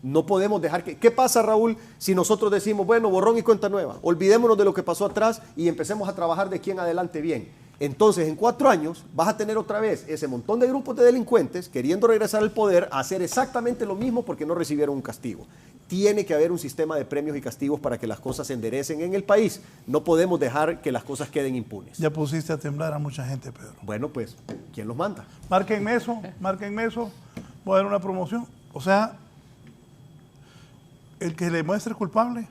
No podemos dejar que... ¿Qué pasa, Raúl, si nosotros decimos, bueno, borrón y cuenta nueva, olvidémonos de lo que pasó atrás y empecemos a trabajar de aquí en adelante bien? Entonces, en 4 años vas a tener otra vez ese montón de grupos de delincuentes queriendo regresar al poder a hacer exactamente lo mismo porque no recibieron un castigo. Tiene que haber un sistema de premios y castigos para que las cosas se enderecen en el país. No podemos dejar que las cosas queden impunes. Ya pusiste a temblar a mucha gente, Pedro. Bueno, pues, ¿quién los manda? Márquenme eso, voy a dar una promoción. O sea, el que le muestre culpable.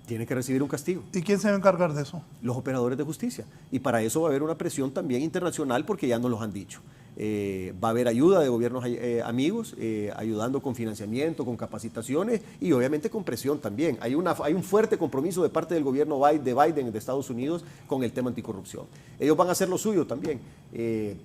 Tiene que recibir un castigo. ¿Y quién se va a encargar de eso? Los operadores de justicia. Y para eso va a haber una presión también internacional porque ya nos los han dicho. Va a haber ayuda de gobiernos amigos, ayudando con financiamiento, con capacitaciones y obviamente con presión también. Hay un fuerte compromiso de parte del gobierno de Biden de Estados Unidos con el tema anticorrupción. Ellos van a hacer lo suyo también.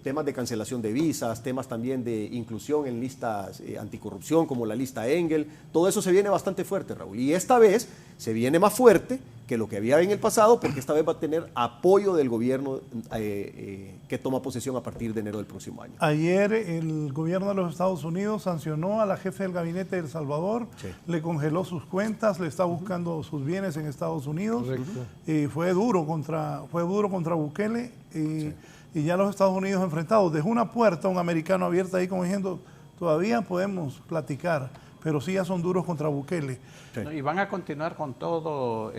Temas de cancelación de visas, temas también de inclusión en listas anticorrupción como la lista Engel. Todo eso se viene bastante fuerte, Raúl. Y esta vez se viene más fuerte que lo que había en el pasado, porque esta vez va a tener apoyo del gobierno que toma posesión a partir de enero del próximo año. Ayer el gobierno de los Estados Unidos sancionó a la jefe del gabinete de El Salvador, Sí. le congeló sus cuentas, le está buscando sus bienes en Estados Unidos. Correcto. Y fue duro contra Bukele y ya los Estados Unidos enfrentados. Dejó una puerta a un americano abierta ahí como diciendo, todavía podemos platicar, pero sí ya son duros contra Bukele. Sí. Y van a continuar con todo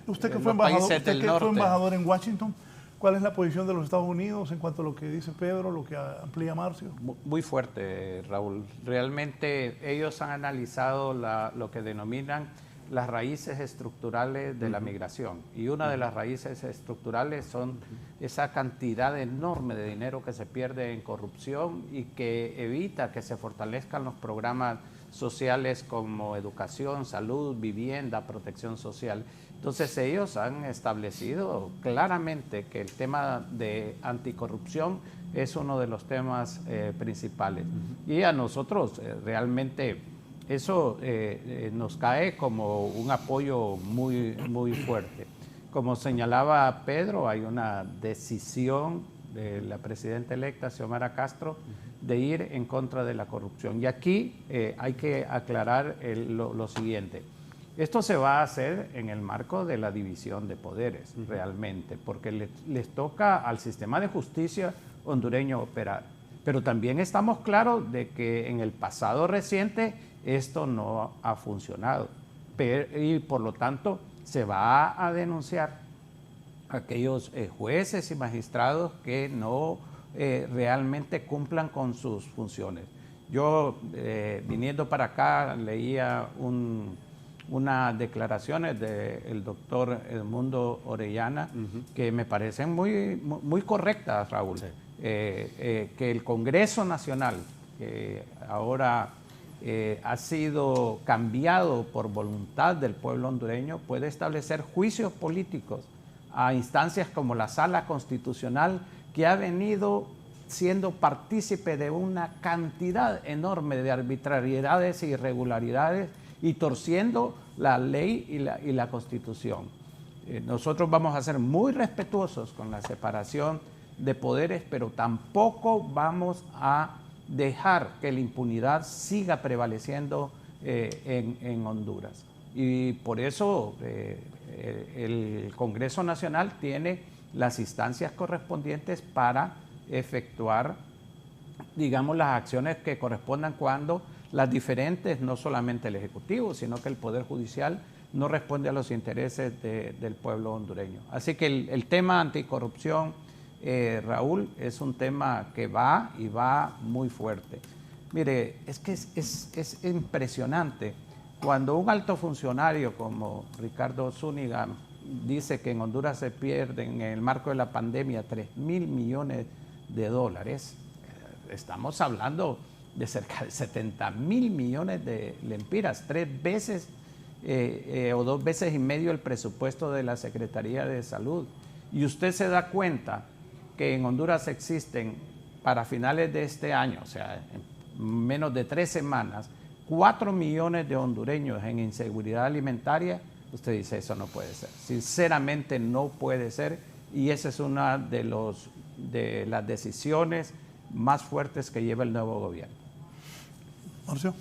Usted que los fue embajador, países del norte. en Washington, ¿cuál es la posición de los Estados Unidos en cuanto a lo que dice Pedro, lo que amplía Marcio? Muy fuerte, Raúl. Realmente ellos han analizado lo que denominan las raíces estructurales de la migración. Y una de las raíces estructurales son esa cantidad enorme de dinero que se pierde en corrupción y que evita que se fortalezcan los programas sociales como educación, salud, vivienda, protección social. Entonces ellos han establecido claramente que el tema de anticorrupción es uno de los temas principales. Y a nosotros realmente eso nos cae como un apoyo muy, muy fuerte. Como señalaba Pedro, hay una decisión de la presidenta electa, Xiomara Castro, de ir en contra de la corrupción. Y aquí hay que aclarar lo siguiente. Esto se va a hacer en el marco de la división de poderes, realmente, porque les toca al sistema de justicia hondureño operar. Pero también estamos claros de que en el pasado reciente esto no ha funcionado. Y por lo tanto se va a denunciar a aquellos jueces y magistrados que no realmente cumplan con sus funciones. Yo, viniendo para acá, leía unas declaraciones del doctor Edmundo Orellana que me parecen muy correctas, Raúl. Sí. Que el Congreso Nacional, que ahora ha sido cambiado por voluntad del pueblo hondureño, puede establecer juicios políticos a instancias como la Sala Constitucional, que ha venido siendo partícipe de una cantidad enorme de arbitrariedades e irregularidades y torciendo la ley y la Constitución. Nosotros vamos a ser muy respetuosos con la separación de poderes, pero tampoco vamos a dejar que la impunidad siga prevaleciendo en Honduras. Y por eso el Congreso Nacional tiene las instancias correspondientes para efectuar, digamos, las acciones que correspondan cuando las diferentes, no solamente el Ejecutivo, sino que el Poder Judicial no responde a los intereses del pueblo hondureño. Así que el tema anticorrupción, Raúl, es un tema que va y va muy fuerte. Mire, es que es impresionante cuando un alto funcionario como Ricardo Zúñiga dice que en Honduras se pierden en el marco de la pandemia 3.000 millones de dólares. Estamos hablando de cerca de 70.000 millones de lempiras, 3 veces o 2 veces y medio el presupuesto de la Secretaría de Salud. Y usted se da cuenta que en Honduras existen para finales de este año, o sea, en menos de 3 semanas, 4 millones de hondureños en inseguridad alimentaria. Usted dice, eso no puede ser. Sinceramente no puede ser, y esa es una de las decisiones más fuertes que lleva el nuevo gobierno. Marcio.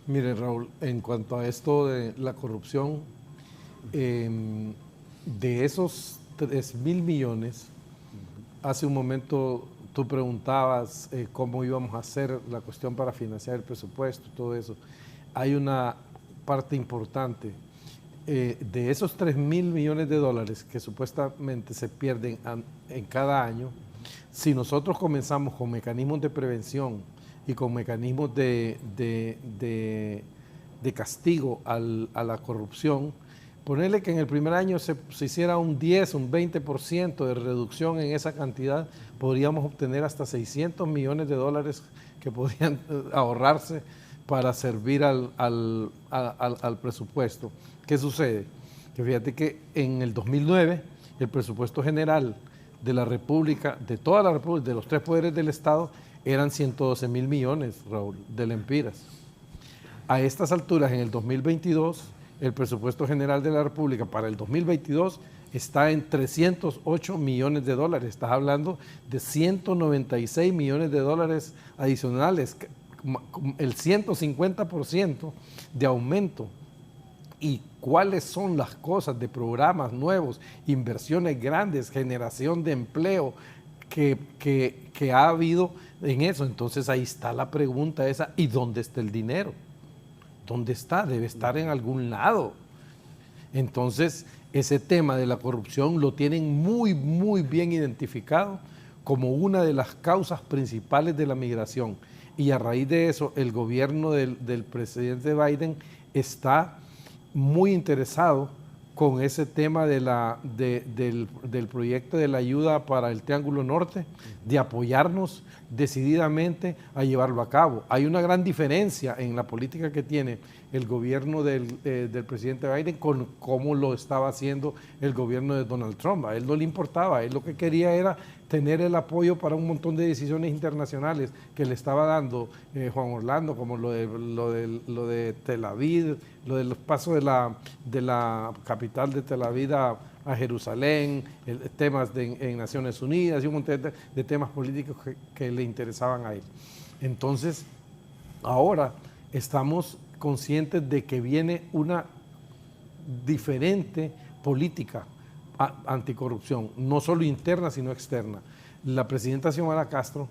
Mire, Raúl, en cuanto a esto de la corrupción, de esos 3.000 millones, hace un momento tú preguntabas cómo íbamos a hacer la cuestión para financiar el presupuesto, todo eso. Hay una parte importante. De esos 3.000 millones de dólares que supuestamente se pierden en cada año, si nosotros comenzamos con mecanismos de prevención y con mecanismos de castigo a la corrupción, ponerle que en el primer año se hiciera un 10, un 20% de reducción en esa cantidad, podríamos obtener hasta 600 millones de dólares que podrían ahorrarse para servir al presupuesto. ¿Qué sucede? Que fíjate que en el 2009 el presupuesto general de la República, de toda la República, de los 3 poderes del Estado, eran 112.000 millones, Raúl, de lempiras. A estas alturas, en el 2022, el presupuesto general de la República para el 2022 está en 308 millones de dólares. Estás hablando de 196 millones de dólares adicionales, el 150% de aumento. ¿Y cuáles son las cosas de programas nuevos, inversiones grandes, generación de empleo que ha habido en eso? Entonces ahí está la pregunta esa, ¿y dónde está el dinero? ¿Dónde está? Debe estar en algún lado. Entonces, ese tema de la corrupción lo tienen muy, muy bien identificado como una de las causas principales de la migración. Y a raíz de eso, el gobierno del presidente Biden está muy interesado con ese tema del proyecto de la ayuda para el Triángulo Norte, de apoyarnos decididamente a llevarlo a cabo. Hay una gran diferencia en la política que tiene el gobierno del presidente Biden con cómo lo estaba haciendo el gobierno de Donald Trump. A él no le importaba, él lo que quería era tener el apoyo para un montón de decisiones internacionales que le estaba dando Juan Orlando, como lo de Tel Aviv, lo de los pasos de la capital de Tel Aviv a Jerusalén, temas en Naciones Unidas y un montón de temas políticos que le interesaban a él. Entonces, ahora estamos conscientes de que viene una diferente política anticorrupción, no solo interna, sino externa. La presidenta Xiomara Castro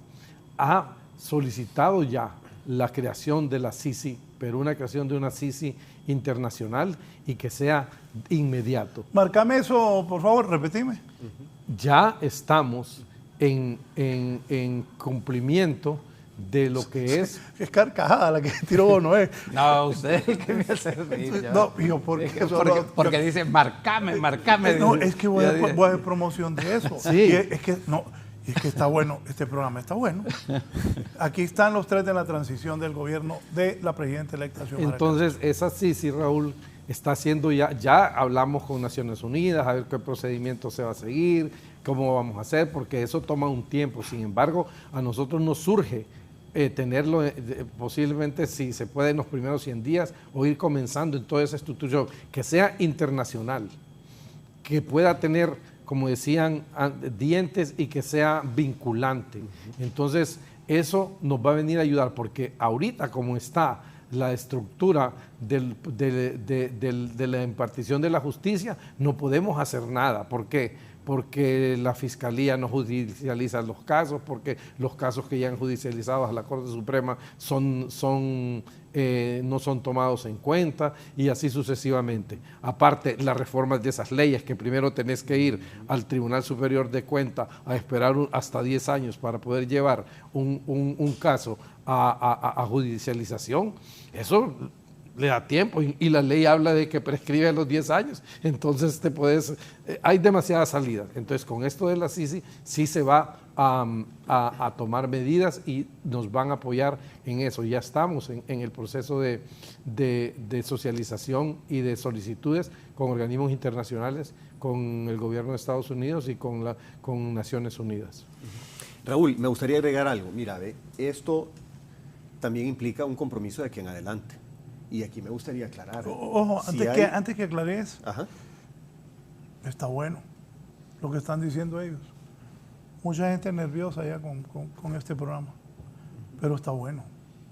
ha solicitado ya la creación de la CICI, pero una creación de una CICI internacional y que sea inmediato. Márcame eso, por favor, repetime. Ya estamos en cumplimiento de lo que es... Es carcajada la que tiró Noé. No, usted es el que me hace reír. No, yo porque dice, marcame. No, es que voy a hacer promoción de eso. Sí. Y es que está bueno, este programa está bueno. Aquí están los 3 de la transición del gobierno de la presidenta electa Xiomara Castro. Entonces, esa CICI, Raúl, está haciendo ya hablamos con Naciones Unidas, a ver qué procedimiento se va a seguir, cómo vamos a hacer, porque eso toma un tiempo. Sin embargo, a nosotros nos surge tenerlo posiblemente, si se puede, en los primeros 100 días o ir comenzando en toda esa estructura que sea internacional, que pueda tener, como decían, dientes y que sea vinculante. Entonces, eso nos va a venir a ayudar, porque ahorita como está la estructura de la impartición de la justicia, no podemos hacer nada. ¿Por qué? Porque la Fiscalía no judicializa los casos, porque los casos que ya han judicializado a la Corte Suprema no son tomados en cuenta, y así sucesivamente. Aparte, las reformas de esas leyes, que primero tenés que ir al Tribunal Superior de Cuentas a esperar hasta 10 años para poder llevar un caso a judicialización, eso le da tiempo, y la ley habla de que prescribe a los 10 años, entonces hay demasiadas salidas. Entonces, con esto de la CICI sí se va a tomar medidas y nos van a apoyar en eso. Ya estamos en el proceso de socialización y de solicitudes con organismos internacionales, con el gobierno de Estados Unidos y con Naciones Unidas. Raúl, me gustaría agregar algo. Mira, esto también implica un compromiso de aquí en adelante. Y aquí me gustaría aclarar. Ojo, antes que aclares, está bueno lo que están diciendo ellos. Mucha gente nerviosa ya con este programa, pero está bueno.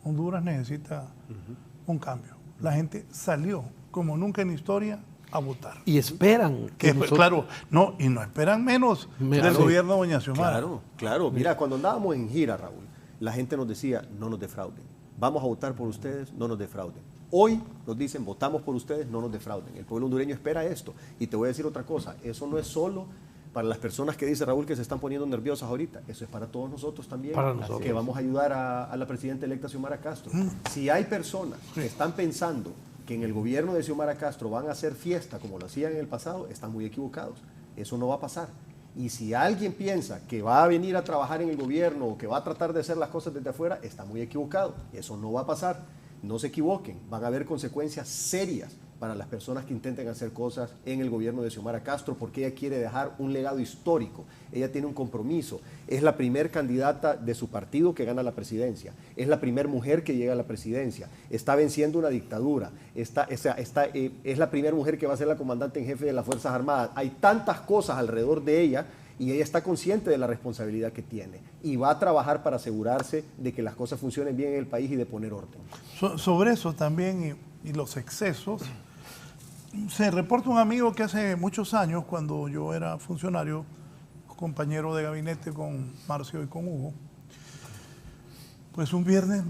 Honduras necesita un cambio. La gente salió como nunca en historia a votar. Y esperan. Claro, no, y no esperan menos del gobierno de doña Xiomara. Claro. Mira, cuando andábamos en gira, Raúl, la gente nos decía, no nos defrauden. Vamos a votar por ustedes, no nos defrauden. Hoy nos dicen, votamos por ustedes, no nos defrauden. El pueblo hondureño espera esto. Y te voy a decir otra cosa, eso no es solo para las personas que dice Raúl que se están poniendo nerviosas ahorita, eso es para todos nosotros también, que vamos a ayudar a la presidenta electa Xiomara Castro. Si hay personas que están pensando que en el gobierno de Xiomara Castro van a hacer fiesta como lo hacían en el pasado, están muy equivocados. Eso no va a pasar. Y si alguien piensa que va a venir a trabajar en el gobierno o que va a tratar de hacer las cosas desde afuera, está muy equivocado. Eso no va a pasar. No se equivoquen, van a haber consecuencias serias para las personas que intenten hacer cosas en el gobierno de Xiomara Castro, porque ella quiere dejar un legado histórico, ella tiene un compromiso, es la primer candidata de su partido que gana la presidencia, es la primer mujer que llega a la presidencia, está venciendo una dictadura, es la primera mujer que va a ser la comandante en jefe de las Fuerzas Armadas. Hay tantas cosas alrededor de ella, y ella está consciente de la responsabilidad que tiene y va a trabajar para asegurarse de que las cosas funcionen bien en el país y de poner orden. Sobre eso también y los excesos, se reporta un amigo que hace muchos años, cuando yo era funcionario, compañero de gabinete con Marcio y con Hugo, pues un viernes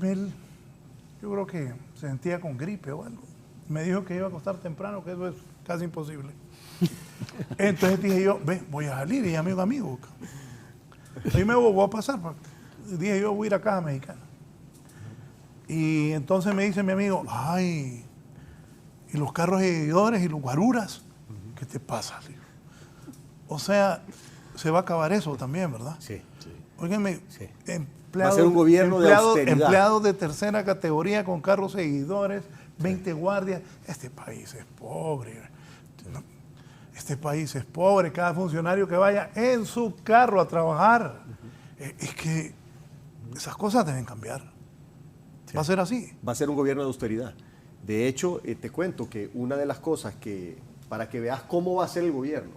yo creo que se sentía con gripe o algo. Me dijo que iba a acostar temprano, que eso es casi imposible. Entonces dije yo, voy a salir, y amigo. Ahí me voy a pasar. Dije yo, voy a ir a Caja Mexicana. Y entonces me dice mi amigo, ay, y los carros seguidores y los guaruras, ¿qué te pasa? O sea, se va a acabar eso también, ¿verdad? Sí. Óigame, Sí. empleados, va a ser un gobierno de austeridad. Empleados de tercera categoría con carros seguidores, 20 guardias. Este país es pobre. Este país es pobre, cada funcionario que vaya en su carro a trabajar. Es que esas cosas deben cambiar. Sí. Va a ser así. Va a ser un gobierno de austeridad. De hecho, te cuento que una de las cosas para que veas cómo va a ser el gobierno,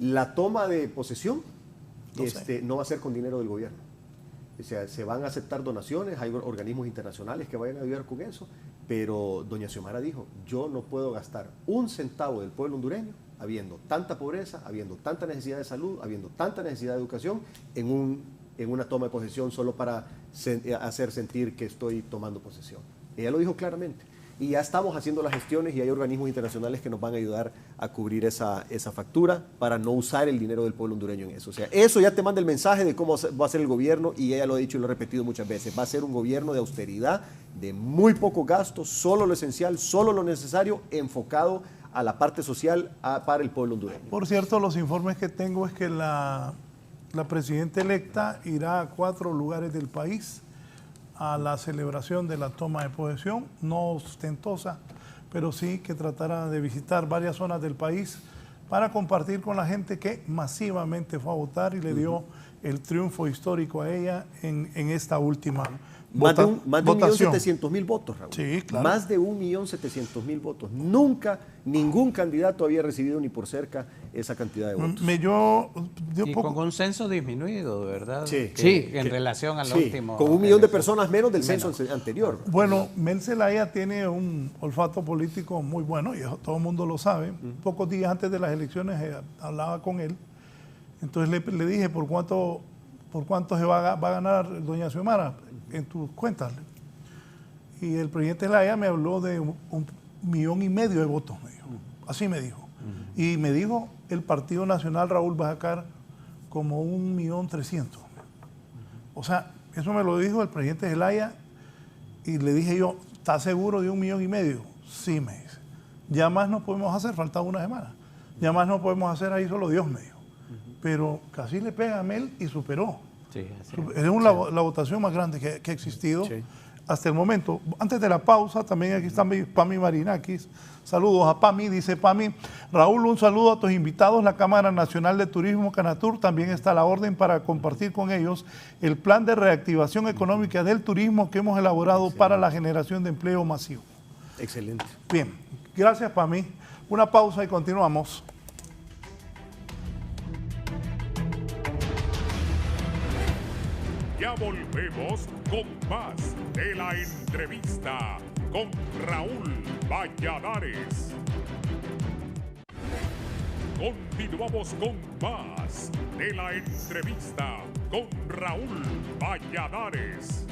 la toma de posesión no va a ser con dinero del gobierno. O sea, se van a aceptar donaciones, hay organismos internacionales que vayan a ayudar con eso, pero doña Xiomara dijo, yo no puedo gastar un centavo del pueblo hondureño habiendo tanta pobreza, habiendo tanta necesidad de salud, habiendo tanta necesidad de educación en una toma de posesión solo para hacer sentir que estoy tomando posesión. Ella lo dijo claramente. Y ya estamos haciendo las gestiones y hay organismos internacionales que nos van a ayudar a cubrir esa factura para no usar el dinero del pueblo hondureño en eso. O sea, eso ya te manda el mensaje de cómo va a ser el gobierno, y ella lo ha dicho y lo ha repetido muchas veces. Va a ser un gobierno de austeridad, de muy poco gasto, solo lo esencial, solo lo necesario, enfocado a la parte social para el pueblo hondureño. Por cierto, los informes que tengo es que la presidenta electa irá a 4 lugares del país a la celebración de la toma de posesión, no ostentosa, pero sí que tratara de visitar varias zonas del país para compartir con la gente que masivamente fue a votar y le dio el triunfo histórico a ella en esta última Más de votación. 1.700.000 votos, Raúl. Sí, claro. Más de 1.700.000 votos. Nunca ningún candidato había recibido ni por cerca esa cantidad de votos. Y con un censo disminuido, ¿verdad? Sí. En relación al Sí, último. con 1 millón de personas menos del censo anterior. Bueno, Mel Zelaya tiene un olfato político muy bueno y eso todo el mundo lo sabe. Pocos días antes de las elecciones hablaba con él. Entonces le dije, ¿por cuánto se va a ganar doña Xiomara en tus cuentas? Y el presidente Zelaya me habló de 1,5 millones de votos, me dijo. Así me dijo. Y me dijo, el Partido Nacional, Raúl, va a sacar como 1.300.000. O sea, eso me lo dijo el presidente Zelaya y le dije yo, ¿estás seguro de 1,5 millones? Sí, me dice. Ya más no podemos hacer, faltaba una semana. Ya más no podemos hacer, ahí solo Dios me dijo. Pero casi le pega a Mel y superó. Sí, así Es la votación más grande que ha existido hasta el momento. Antes de la pausa, también aquí está Pami Marinakis. Saludos a Pami, dice Pami. Raúl, un saludo a tus invitados. La Cámara Nacional de Turismo, Canatur, también está a la orden para compartir con ellos el plan de reactivación económica del turismo que hemos elaborado para la generación de empleo masivo. Excelente. Bien, gracias Pami. Una pausa y continuamos. Ya volvemos con más de la entrevista con Raúl Valladares. Continuamos con más de la entrevista con Raúl Valladares.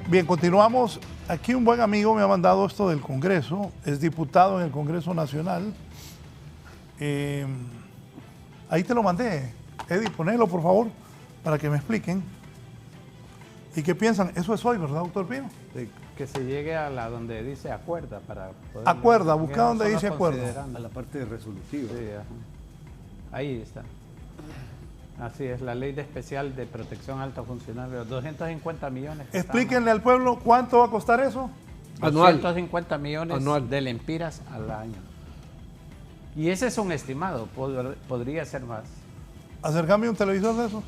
Bien, continuamos. Aquí un buen amigo me ha mandado esto del Congreso, es diputado en el Congreso Nacional. Ahí te lo mandé. Eddie, ponelo por favor, para que me expliquen. ¿Y qué piensan? Eso es hoy, ¿verdad, doctor Pino? Que se llegue a la donde dice acuerda para poder... Acuerda, busca donde dice acuerda. A la parte resolutiva. Sí, ajá. Ahí está. Así es, la ley de especial de protección a altos funcionarios, 250 millones. Explíquenle al pueblo cuánto va a costar eso. Anual. 250 millones Anual. de lempiras al año. Y ese es un estimado, podría ser más. Acercame un televisor de esos.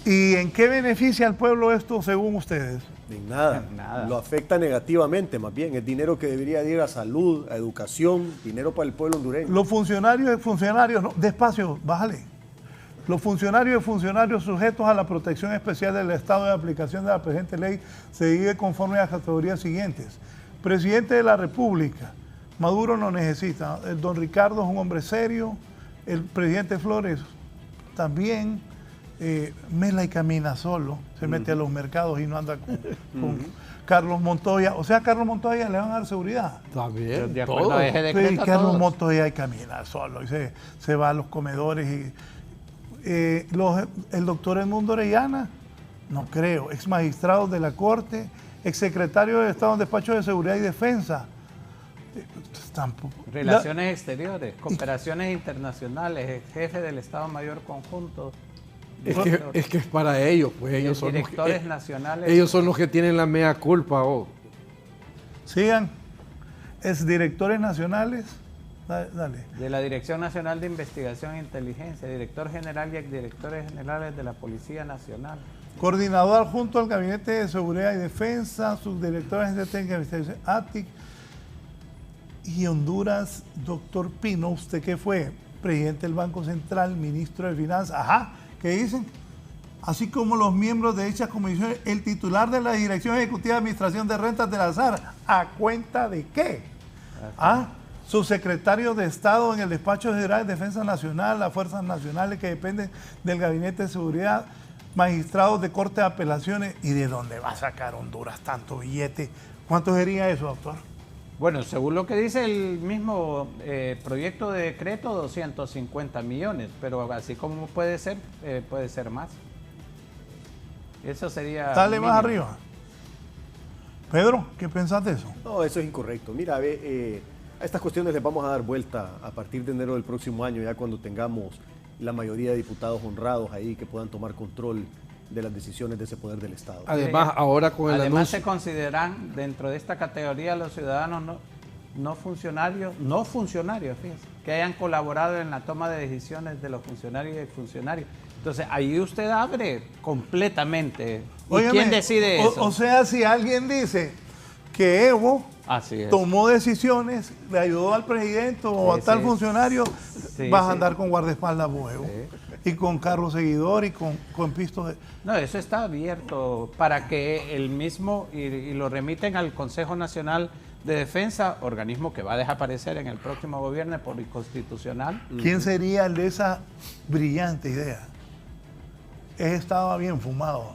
¿Y en qué beneficia al pueblo esto según ustedes? En nada. Nada. Lo afecta negativamente, más bien. Es dinero que debería ir a salud, a educación, dinero para el pueblo hondureño. Los funcionarios, no, despacio, bájale. Los funcionarios y funcionarios sujetos a la protección especial del Estado de aplicación de la presente ley se divide conforme a las categorías siguientes. Presidente de la República, Maduro no necesita. El don Ricardo es un hombre serio. El presidente Flores también. Mela y camina solo, se mete a los mercados y no anda con Carlos Montoya. O sea, a Carlos Montoya le van a dar seguridad. También, De acuerdo todo. a ese Sí, decreto, Carlos todos. Montoya y camina solo y se va a los comedores. El doctor Edmundo Orellana, no creo, ex magistrado de la Corte, ex secretario de Estado en Despacho de Seguridad y Defensa. Tampoco. Relaciones exteriores, cooperaciones internacionales, jefe del Estado Mayor Conjunto. Es que es para ellos, pues ellos son, directores nacionales. ellos son los que tienen la mea culpa. Sigan, ex directores nacionales. Dale. De la Dirección Nacional de Investigación e Inteligencia, director general y exdirectores generales de la Policía Nacional. Coordinador adjunto al Gabinete de Seguridad y Defensa, subdirector de técnica de investigación ATIC. Y Honduras, doctor Pino, ¿usted qué fue? Presidente del Banco Central, ministro de Finanzas. Ajá, ¿qué dicen? Así como los miembros de dichas comisiones, el titular de la Dirección Ejecutiva de Administración de Rentas del Azar. ¿A cuenta de qué? Subsecretario de Estado en el Despacho General de Defensa Nacional, las Fuerzas Nacionales que dependen del Gabinete de Seguridad, magistrados de Corte de Apelaciones. ¿Y de dónde va a sacar Honduras tanto billete? ¿Cuánto sería eso, doctor? Bueno, según lo que dice el mismo proyecto de decreto, 250 millones, pero así como puede ser más. Eso sería... Dale mínimo. más arriba. Pedro, ¿qué pensás de eso? No, eso es incorrecto. Mira, a estas cuestiones les vamos a dar vuelta a partir de enero del próximo año, ya cuando tengamos la mayoría de diputados honrados ahí que puedan tomar control de las decisiones de ese poder del Estado. Además, ahora con el Además anuncio... se consideran dentro de esta categoría los ciudadanos no funcionarios, fíjense, que hayan colaborado en la toma de decisiones de los funcionarios y exfuncionarios. Entonces, ahí usted abre completamente. ¿Y Óigame, quién decide eso? O sea, si alguien dice que Evo Así es. tomó decisiones, le ayudó al presidente o a tal funcionario, vas a andar con guardaespaldas vos, Evo. Y con carro seguidor y con pistos de... No, eso está abierto para que el mismo, y lo remiten al Consejo Nacional de Defensa, organismo que va a desaparecer en el próximo gobierno por inconstitucional. ¿Quién sería el de esa brillante idea? Estaba bien fumado.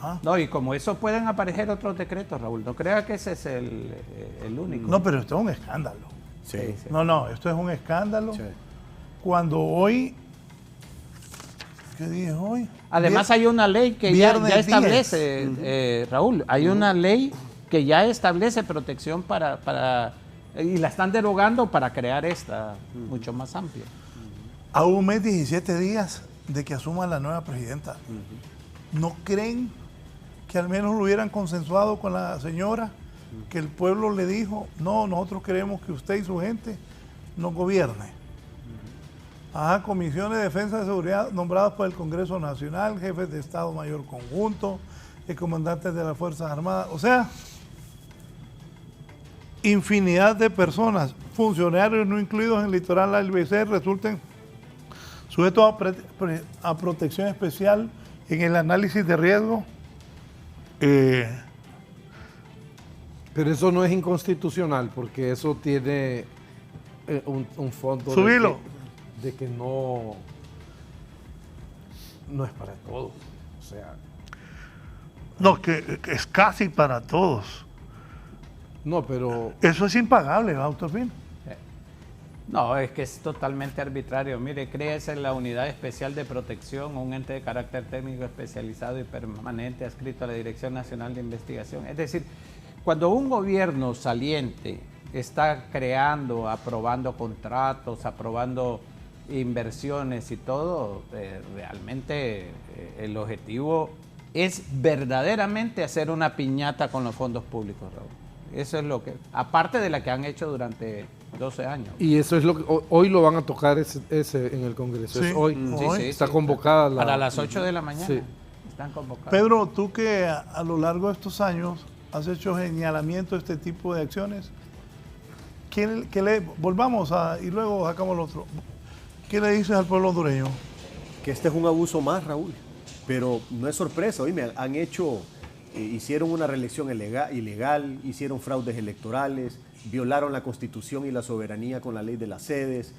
¿Ah? No, y como eso pueden aparecer otros decretos, Raúl, no crea que ese es el único. No, pero esto es un escándalo. Sí. No, esto es un escándalo. Sí. Cuando hoy... ¿Qué día es hoy? Además hay una ley que ya Viernes establece, Raúl, hay una ley que ya establece protección para y la están derogando para crear esta mucho más amplia. A un mes 17 días de que asuma la nueva presidenta. ¿No creen que al menos lo hubieran consensuado con la señora? Que el pueblo le dijo, no, nosotros queremos que usted y su gente nos gobierne. Comisiones de defensa y seguridad nombradas por el Congreso Nacional, jefes de Estado Mayor Conjunto, comandantes de las Fuerzas Armadas. O sea, infinidad de personas, funcionarios no incluidos en el litoral ABC, resulten sujetos a protección especial en el análisis de riesgo. Pero eso no es inconstitucional, porque eso tiene un fondo Subilo. de que no es para todos. O sea, No, que es casi para todos. no, pero Eso es impagable, ¿va, doctor Pino? No, es que es totalmente arbitrario. Mire, créese la Unidad Especial de Protección, un ente de carácter técnico especializado y permanente adscrito a la Dirección Nacional de Investigación. Es decir, cuando un gobierno saliente está creando, aprobando contratos, aprobando inversiones y todo, realmente el objetivo es verdaderamente hacer una piñata con los fondos públicos, Raúl. Eso es lo que, aparte de la que han hecho durante 12 años. y eso es lo que hoy lo van a tocar ese en el Congreso. Sí. Es hoy. Hoy. Está convocada la... Para las 8 de la mañana. Sí. Están convocados. Pedro, tú que a lo largo de estos años has hecho señalamiento de este tipo de acciones, volvamos y luego sacamos lo otro. ¿Qué le dices al pueblo hondureño? Que este es un abuso más, Raúl. Pero no es sorpresa, oíme, hicieron una reelección ilegal, hicieron fraudes electorales, violaron la Constitución y la soberanía con la ley de las sedes.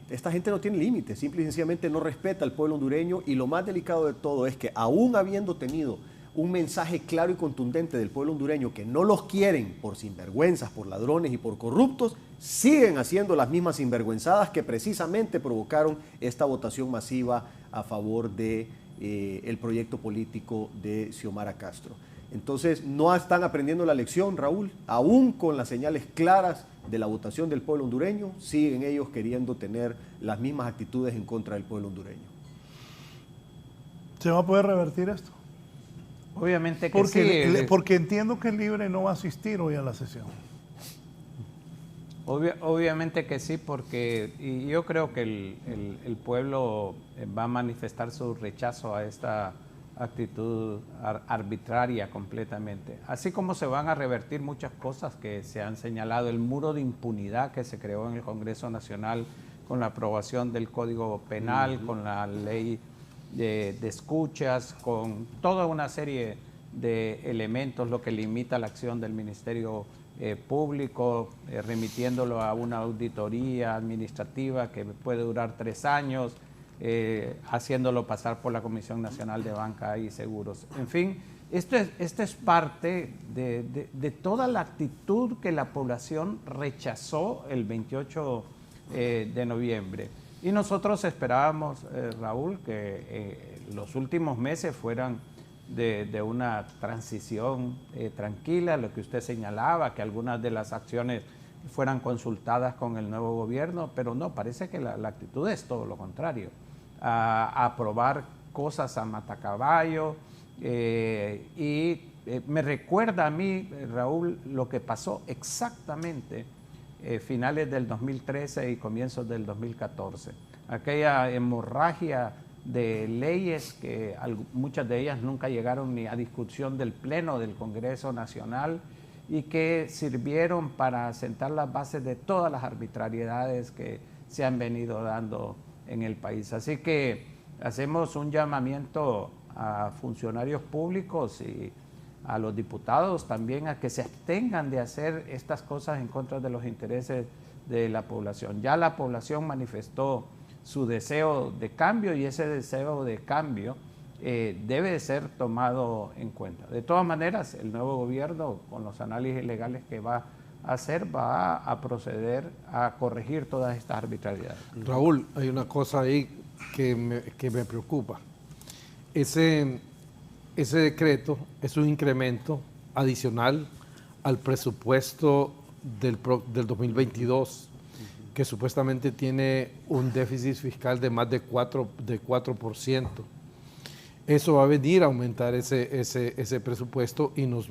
Esta gente no tiene límites, simple y sencillamente no respeta al pueblo hondureño, y lo más delicado de todo es que aún habiendo tenido un mensaje claro y contundente del pueblo hondureño que no los quieren por sinvergüenzas, por ladrones y por corruptos, siguen haciendo las mismas sinvergüenzadas que precisamente provocaron esta votación masiva a favor de el proyecto político de Xiomara Castro. Entonces no están aprendiendo la lección, Raúl, aún con las señales claras de la votación del pueblo hondureño, siguen ellos queriendo tener las mismas actitudes en contra del pueblo hondureño. ¿Se va a poder revertir esto? Obviamente que sí. Porque entiendo que el Libre no va a asistir hoy a la sesión. Obviamente que sí, porque y yo creo que el pueblo va a manifestar su rechazo a esta actitud arbitraria completamente. Así como se van a revertir muchas cosas que se han señalado, el muro de impunidad que se creó en el Congreso Nacional con la aprobación del Código Penal, con la ley de escuchas, con toda una serie de elementos, lo que limita la acción del Ministerio Público, remitiéndolo a una auditoría administrativa que puede durar 3 años, haciéndolo pasar por la Comisión Nacional de Banca y Seguros. En fin, esto es parte de toda la actitud que la población rechazó el 28 de noviembre. Y nosotros esperábamos, Raúl, que los últimos meses fueran de una transición tranquila, lo que usted señalaba, que algunas de las acciones fueran consultadas con el nuevo gobierno, pero no, parece que la actitud es todo lo contrario, a aprobar cosas a matacaballo, y me recuerda a mí, Raúl, lo que pasó exactamente finales del 2013 y comienzos del 2014. Aquella hemorragia de leyes que muchas de ellas nunca llegaron ni a discusión del Pleno del Congreso Nacional y que sirvieron para sentar las bases de todas las arbitrariedades que se han venido dando en el país. Así que hacemos un llamamiento a funcionarios públicos y a los diputados también a que se abstengan de hacer estas cosas en contra de los intereses de la población. Ya la población manifestó su deseo de cambio y ese deseo de cambio debe de ser tomado en cuenta. De todas maneras, el nuevo gobierno, con los análisis legales que va a hacer, va a proceder a corregir todas estas arbitrariedades. Raúl, hay una cosa ahí que me preocupa. Ese decreto es un incremento adicional al presupuesto del 2022, que supuestamente tiene un déficit fiscal de más de 4%. Eso va a venir a aumentar ese presupuesto y nos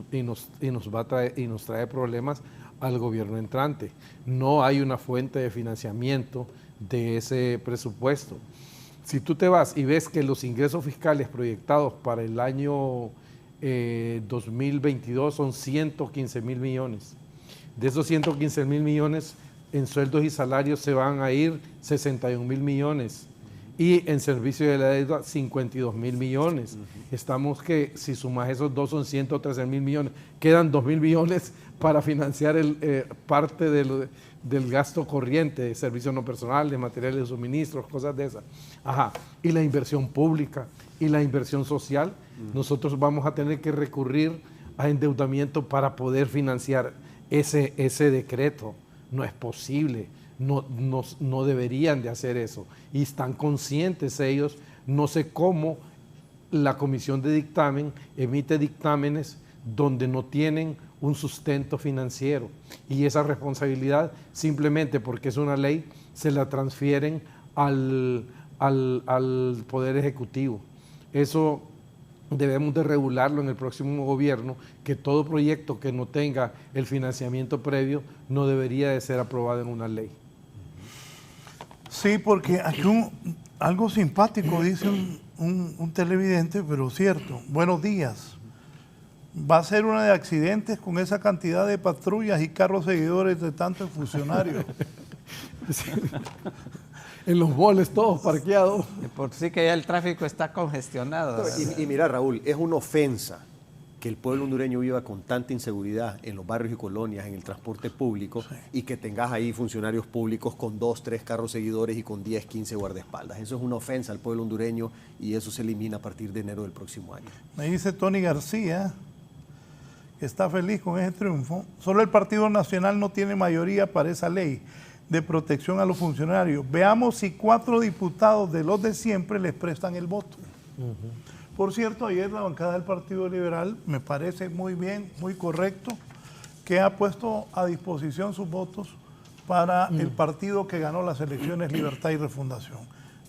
trae problemas al gobierno entrante. No hay una fuente de financiamiento de ese presupuesto. Si tú te vas y ves que los ingresos fiscales proyectados para el año 2022 son 115.000 millones. De esos 115.000 millones, en sueldos y salarios se van a ir 61.000 millones y en servicio de la deuda 52.000 millones. Estamos que si sumas esos dos son 113.000 millones. Quedan 2.000 millones para financiar parte del gasto corriente, de servicio no personal, de materiales de suministros, cosas de esas. Ajá. Y la inversión pública y la inversión social, nosotros vamos a tener que recurrir a endeudamiento para poder financiar ese decreto. No es posible, no deberían de hacer eso. Y están conscientes ellos, no sé cómo la comisión de dictamen emite dictámenes donde no tienen un sustento financiero. Y esa responsabilidad, simplemente porque es una ley, se la transfieren al Poder Ejecutivo. Eso debemos de regularlo en el próximo gobierno, que todo proyecto que no tenga el financiamiento previo no debería de ser aprobado en una ley. Sí, porque aquí algo simpático dice un televidente, pero cierto. Buenos días. Va a ser una de accidentes con esa cantidad de patrullas y carros seguidores de tantos funcionarios. Sí. En los boles todos parqueados. Por sí que ya el tráfico está congestionado. Y mira, Raúl, es una ofensa que el pueblo hondureño viva con tanta inseguridad en los barrios y colonias, en el transporte público, sí, y que tengas ahí funcionarios públicos con 2, 3 carros seguidores y con 10, 15 guardaespaldas. Eso es una ofensa al pueblo hondureño y eso se elimina a partir de enero del próximo año. Me dice Tony García que está feliz con ese triunfo. Solo el Partido Nacional no tiene mayoría para esa ley de protección a los funcionarios. Veamos si 4 diputados de los de siempre les prestan el voto. Por cierto, ayer la bancada del Partido Liberal, me parece muy bien, muy correcto, que ha puesto a disposición sus votos para el partido que ganó las elecciones Libertad y Refundación.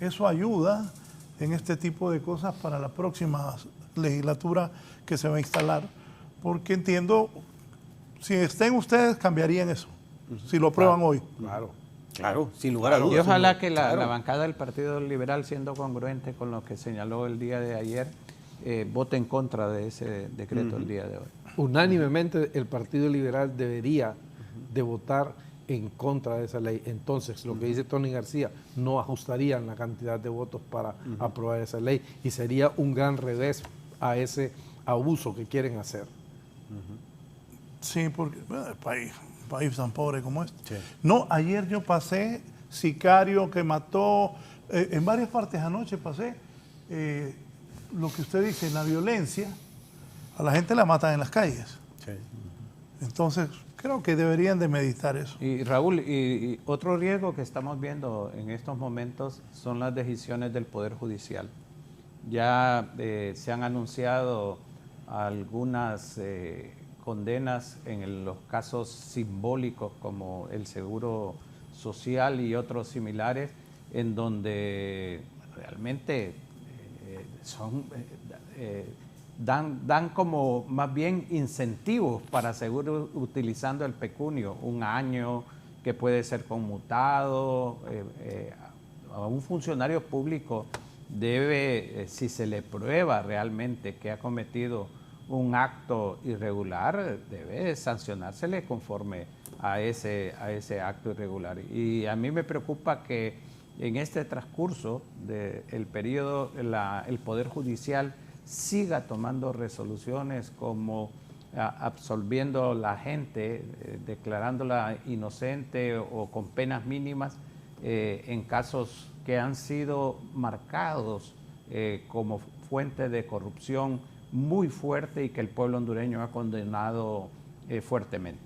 Eso ayuda en este tipo de cosas para la próxima legislatura que se va a instalar, porque entiendo, si estén ustedes, cambiarían eso. Si lo aprueban hoy. Claro, sin lugar a dudas. Y ojalá que la bancada del Partido Liberal, siendo congruente con lo que señaló el día de ayer, vote en contra de ese decreto el día de hoy. Unánimemente el Partido Liberal debería de votar en contra de esa ley. Entonces, lo que dice Tony García, no ajustarían la cantidad de votos para aprobar esa ley y sería un gran revés a ese abuso que quieren hacer. Sí, porque el país tan pobre como este. Sí. No, ayer yo pasé sicario que mató, en varias partes anoche pasé, lo que usted dice, la violencia, a la gente la matan en las calles. Sí. Entonces, creo que deberían de meditar eso. Y Raúl, y otro riesgo que estamos viendo en estos momentos son las decisiones del Poder Judicial. Ya se han anunciado algunas condenas en los casos simbólicos como el seguro social y otros similares, en donde realmente dan como más bien incentivos para seguir utilizando el pecunio, 1 año que puede ser conmutado. A un funcionario público debe, si se le prueba realmente que ha cometido un acto irregular, debe sancionársele conforme a ese acto irregular. Y a mí me preocupa que en este transcurso del periodo el Poder Judicial siga tomando resoluciones como absolviendo a la gente, declarándola inocente o con penas mínimas en casos que han sido marcados como fuente de corrupción muy fuerte y que el pueblo hondureño ha condenado fuertemente.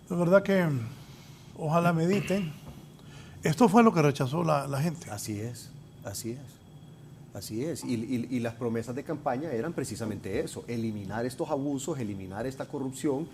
De verdad que ojalá mediten. Esto fue lo que rechazó la gente. Así es, así es. Así es, y las promesas de campaña eran precisamente eso, eliminar estos abusos, eliminar esta corrupción,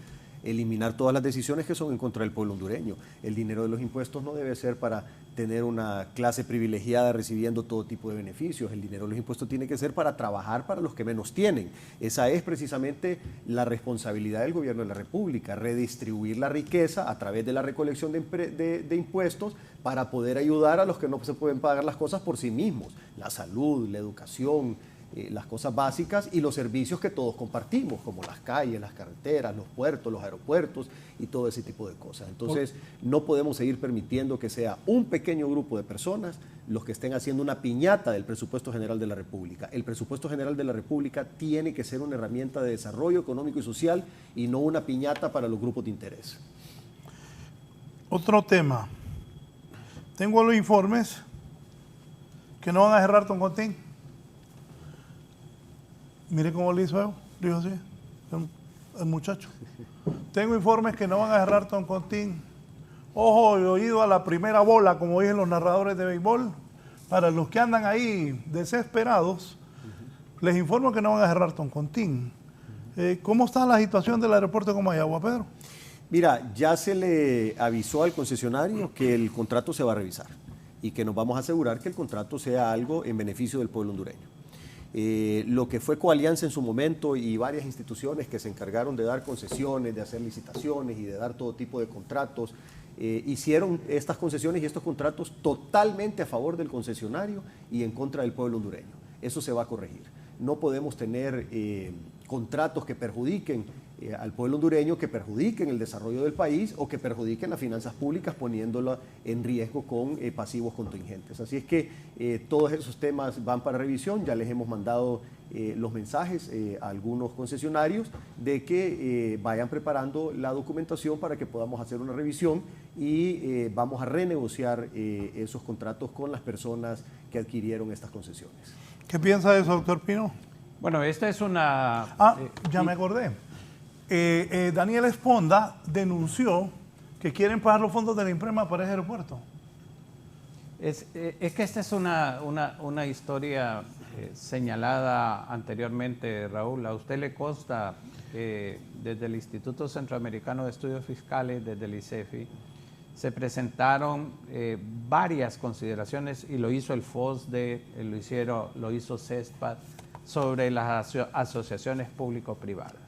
eliminar todas las decisiones que son en contra del pueblo hondureño. El dinero de los impuestos no debe ser para tener una clase privilegiada recibiendo todo tipo de beneficios. El dinero de los impuestos tiene que ser para trabajar para los que menos tienen. Esa es precisamente la responsabilidad del gobierno de la República, redistribuir la riqueza a través de la recolección de impuestos para poder ayudar a los que no se pueden pagar las cosas por sí mismos. La salud, la educación, las cosas básicas y los servicios que todos compartimos, como las calles, las carreteras, los puertos, los aeropuertos y todo ese tipo de cosas. Entonces, no podemos seguir permitiendo que sea un pequeño grupo de personas los que estén haciendo una piñata del presupuesto general de la República. El presupuesto general de la República tiene que ser una herramienta de desarrollo económico y social y no una piñata para los grupos de interés. Otro tema. Tengo los informes que no van a cerrar Toncontín. Mire cómo le hizo él, dijo así, el muchacho. Tengo informes que no van a cerrar Toncontín. Ojo y oído a la primera bola, como dicen los narradores de béisbol. Para los que andan ahí desesperados, les informo que no van a cerrar Toncontín. ¿Cómo está la situación del aeropuerto de Comayagua, Pedro? Mira, ya se le avisó al concesionario que el contrato se va a revisar y que nos vamos a asegurar que el contrato sea algo en beneficio del pueblo hondureño. Lo que fue Coalianza en su momento y varias instituciones que se encargaron de dar concesiones, de hacer licitaciones y de dar todo tipo de contratos, hicieron estas concesiones y estos contratos totalmente a favor del concesionario y en contra del pueblo hondureño. Eso se va a corregir. No podemos tener contratos que perjudiquen al pueblo hondureño, que perjudiquen el desarrollo del país o que perjudiquen las finanzas públicas poniéndola en riesgo con pasivos contingentes. Así es que todos esos temas van para revisión. Ya les hemos mandado los mensajes a algunos concesionarios de que vayan preparando la documentación para que podamos hacer una revisión y vamos a renegociar esos contratos con las personas que adquirieron estas concesiones. ¿Qué piensa de eso, doctor Pino? Bueno, esta es una... Ya me acordé. Daniel Esponda denunció que quieren pagar los fondos de la IMPREMA para ese aeropuerto. Es que esta es una historia señalada anteriormente, Raúl. A usted le consta desde el Instituto Centroamericano de Estudios Fiscales, desde el ICEFI, se presentaron varias consideraciones y lo hizo el FOSDE, lo hizo CESPAD, sobre las asociaciones público-privadas.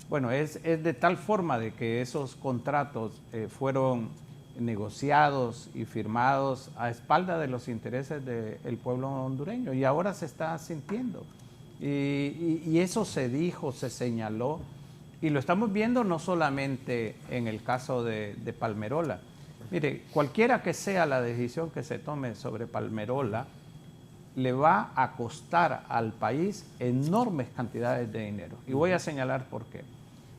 Bueno, es de tal forma de que esos contratos fueron negociados y firmados a espalda de los intereses del pueblo hondureño y ahora se está sintiendo. Y eso se dijo, se señaló y lo estamos viendo no solamente en el caso de Palmerola. Mire, cualquiera que sea la decisión que se tome sobre Palmerola, le va a costar al país enormes cantidades de dinero. Y voy a señalar por qué.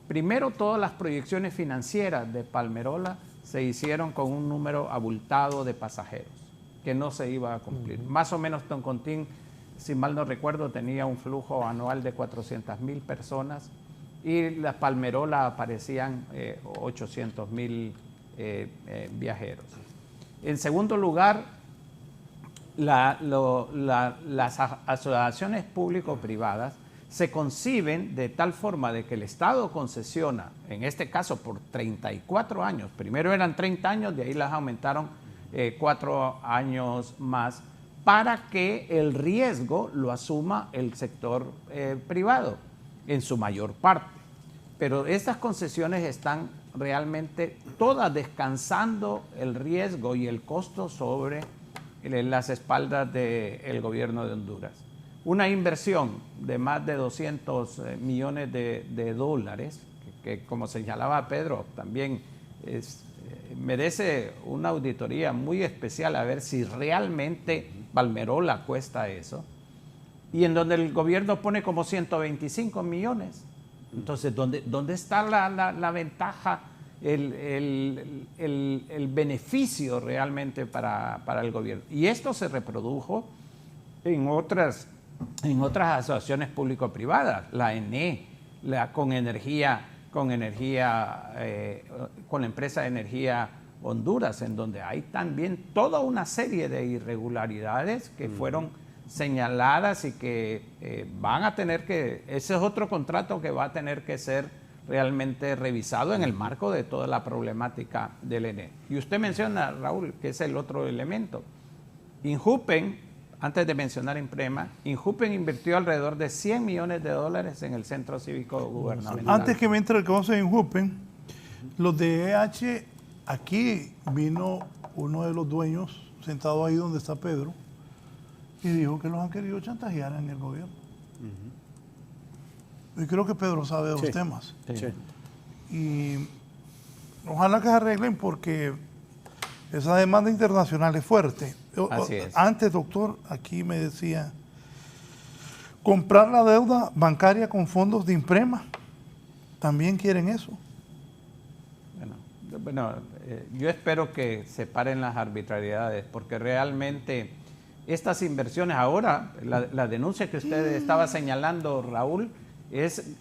Primero, todas las proyecciones financieras de Palmerola se hicieron con un número abultado de pasajeros, que no se iba a cumplir. Más o menos Toncontín, si mal no recuerdo, tenía un flujo anual de 400,000 personas y la Palmerola aparecían 800,000 viajeros. En segundo lugar, las asociaciones público-privadas se conciben de tal forma de que el Estado concesiona, en este caso por 34 años, primero eran 30 años, de ahí las aumentaron 4 años más, para que el riesgo lo asuma el sector privado en su mayor parte. Pero estas concesiones están realmente todas descansando el riesgo y el costo sobre las espaldas del gobierno de Honduras. Una inversión de más de 200 millones de dólares, que como señalaba Pedro, también merece una auditoría muy especial a ver si realmente Balmerola cuesta eso, y en donde el gobierno pone como 125 millones. Entonces, ¿dónde está la ventaja, el beneficio realmente para el gobierno? Y esto se reprodujo en otras asociaciones público-privadas, la ENE, con la empresa de energía Honduras, en donde hay también toda una serie de irregularidades que fueron señaladas y que van a tener que, ese es otro contrato que va a tener que ser realmente revisado en el marco de toda la problemática del ENE. Y usted menciona, Raúl, que es el otro elemento. Injupen, antes de mencionar Imprema, Injupen invirtió alrededor de 100 millones de dólares en el centro cívico gubernamental. Antes que me entre el caso de Injupen, los de EH, aquí vino uno de los dueños, sentado ahí donde está Pedro, y dijo que los han querido chantajear en el gobierno. Y creo que Pedro sabe de los temas. Sí. Y ojalá que se arreglen porque esa demanda internacional es fuerte. Así es. Antes, doctor, aquí me decía, comprar la deuda bancaria con fondos de Imprema, ¿también quieren eso? Bueno, yo espero que se paren las arbitrariedades, porque realmente estas inversiones ahora, la denuncia que usted estaba señalando, Raúl, es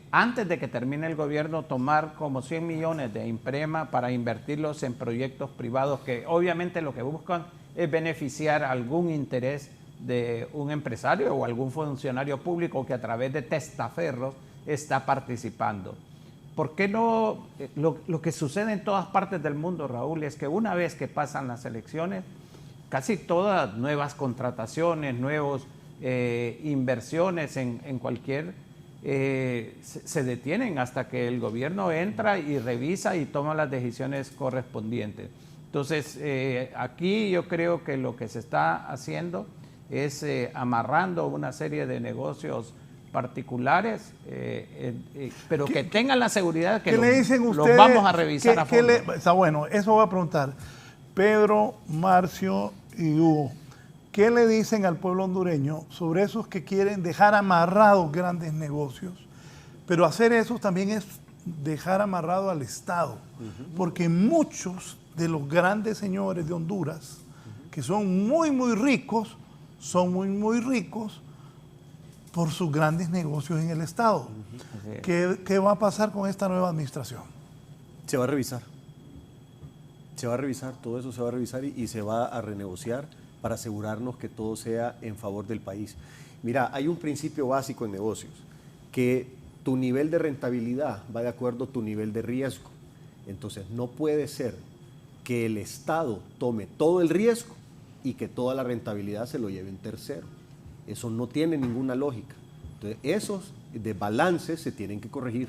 antes de que termine el gobierno tomar como 100 millones de Imprema para invertirlos en proyectos privados que obviamente lo que buscan es beneficiar algún interés de un empresario o algún funcionario público que a través de testaferros está participando. ¿Por qué no? Lo que sucede en todas partes del mundo, Raúl, es que una vez que pasan las elecciones, casi todas nuevas contrataciones, nuevos inversiones en cualquier, se detienen hasta que el gobierno entra y revisa y toma las decisiones correspondientes. Entonces, aquí yo creo que lo que se está haciendo es amarrando una serie de negocios particulares, pero que tengan la seguridad que los vamos a revisar a fondo. Está bueno, eso voy a preguntar. Pedro, Marcio y Hugo, ¿qué le dicen al pueblo hondureño sobre esos que quieren dejar amarrados grandes negocios? Pero hacer eso también es dejar amarrado al Estado, porque muchos de los grandes señores de Honduras, que son muy, muy ricos, son muy, muy ricos por sus grandes negocios en el Estado. ¿Qué va a pasar con esta nueva administración? Se va a revisar. Se va a revisar, todo eso se va a revisar y se va a renegociar para asegurarnos que todo sea en favor del país. Mira, hay un principio básico en negocios, que tu nivel de rentabilidad va de acuerdo a tu nivel de riesgo. Entonces, no puede ser que el Estado tome todo el riesgo y que toda la rentabilidad se lo lleve un tercero. Eso no tiene ninguna lógica. Entonces, esos desbalances se tienen que corregir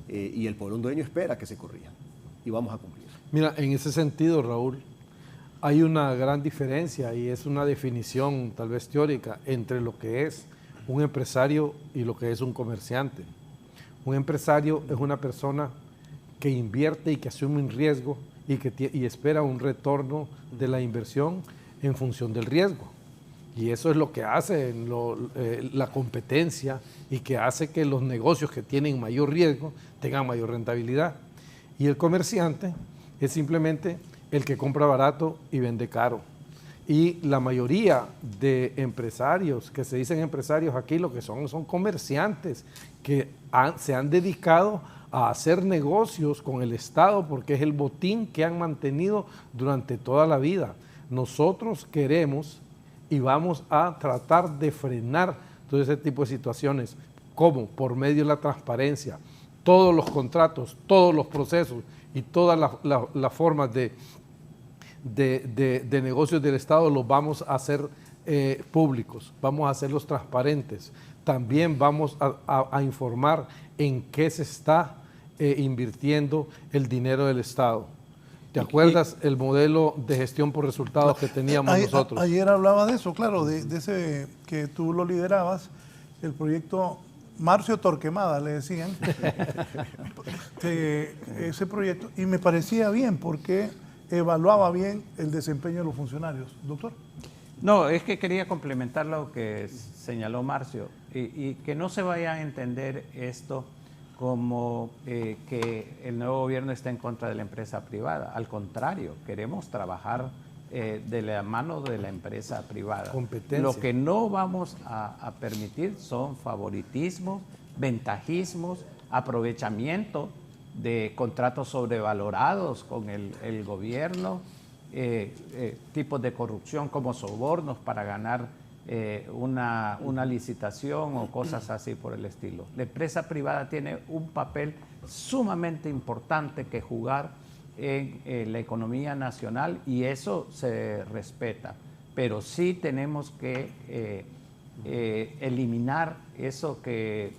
y el pueblo hondureño espera que se corrijan y vamos a cumplir. Mira, en ese sentido, Raúl, hay una gran diferencia y es una definición tal vez teórica entre lo que es un empresario y lo que es un comerciante. Un empresario es una persona que invierte y que asume un riesgo y espera un retorno de la inversión en función del riesgo. Y eso es lo que hace la competencia y que hace que los negocios que tienen mayor riesgo tengan mayor rentabilidad. Y el comerciante es simplemente el que compra barato y vende caro. Y la mayoría de empresarios, que se dicen empresarios aquí, lo que son comerciantes que se han dedicado a hacer negocios con el Estado porque es el botín que han mantenido durante toda la vida. Nosotros queremos y vamos a tratar de frenar todo ese tipo de situaciones. ¿Cómo? Por medio de la transparencia. Todos los contratos, todos los procesos y todas las formas de negocios del Estado los vamos a hacer públicos, vamos a hacerlos transparentes. También vamos a informar en qué se está invirtiendo el dinero del Estado. ¿Te acuerdas el modelo de gestión por resultados que teníamos nosotros? Ayer hablaba de eso, claro, de ese que tú lo liderabas, el proyecto Marcio Torquemada, le decían, ese proyecto, y me parecía bien porque evaluaba bien el desempeño de los funcionarios. Doctor. No, es que quería complementar lo que señaló Marcio y que no se vaya a entender esto como que el nuevo gobierno está en contra de la empresa privada. Al contrario, queremos trabajar de la mano de la empresa privada. Competencia. Lo que no vamos a permitir son favoritismos, ventajismos, aprovechamiento de contratos sobrevalorados con el gobierno, tipos de corrupción como sobornos para ganar una licitación o cosas así por el estilo. La empresa privada tiene un papel sumamente importante que jugar en la economía nacional y eso se respeta, pero sí tenemos que eliminar eso que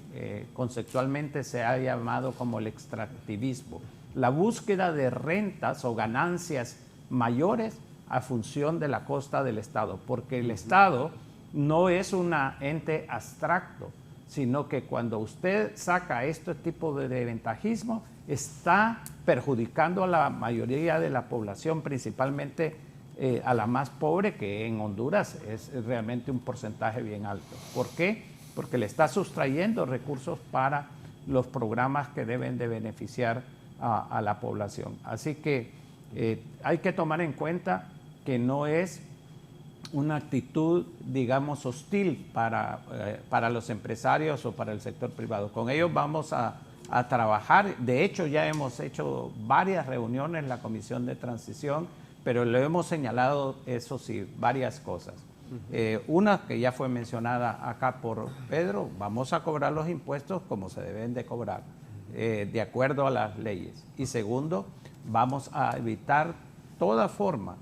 conceptualmente se ha llamado como el extractivismo, la búsqueda de rentas o ganancias mayores a función de la costa del Estado, porque el Estado no es un ente abstracto, sino que cuando usted saca este tipo de ventajismo, está perjudicando a la mayoría de la población, principalmente a la más pobre, que en Honduras es realmente un porcentaje bien alto. ¿Por qué? Porque le está sustrayendo recursos para los programas que deben de beneficiar a la población. Así que hay que tomar en cuenta que no es una actitud, digamos, hostil para los empresarios o para el sector privado. Con ellos vamos a trabajar. De hecho, ya hemos hecho varias reuniones en la Comisión de Transición, pero le hemos señalado, eso sí, varias cosas. Una que ya fue mencionada acá por Pedro, vamos a cobrar los impuestos como se deben de cobrar, de acuerdo a las leyes. Y segundo, vamos a evitar toda forma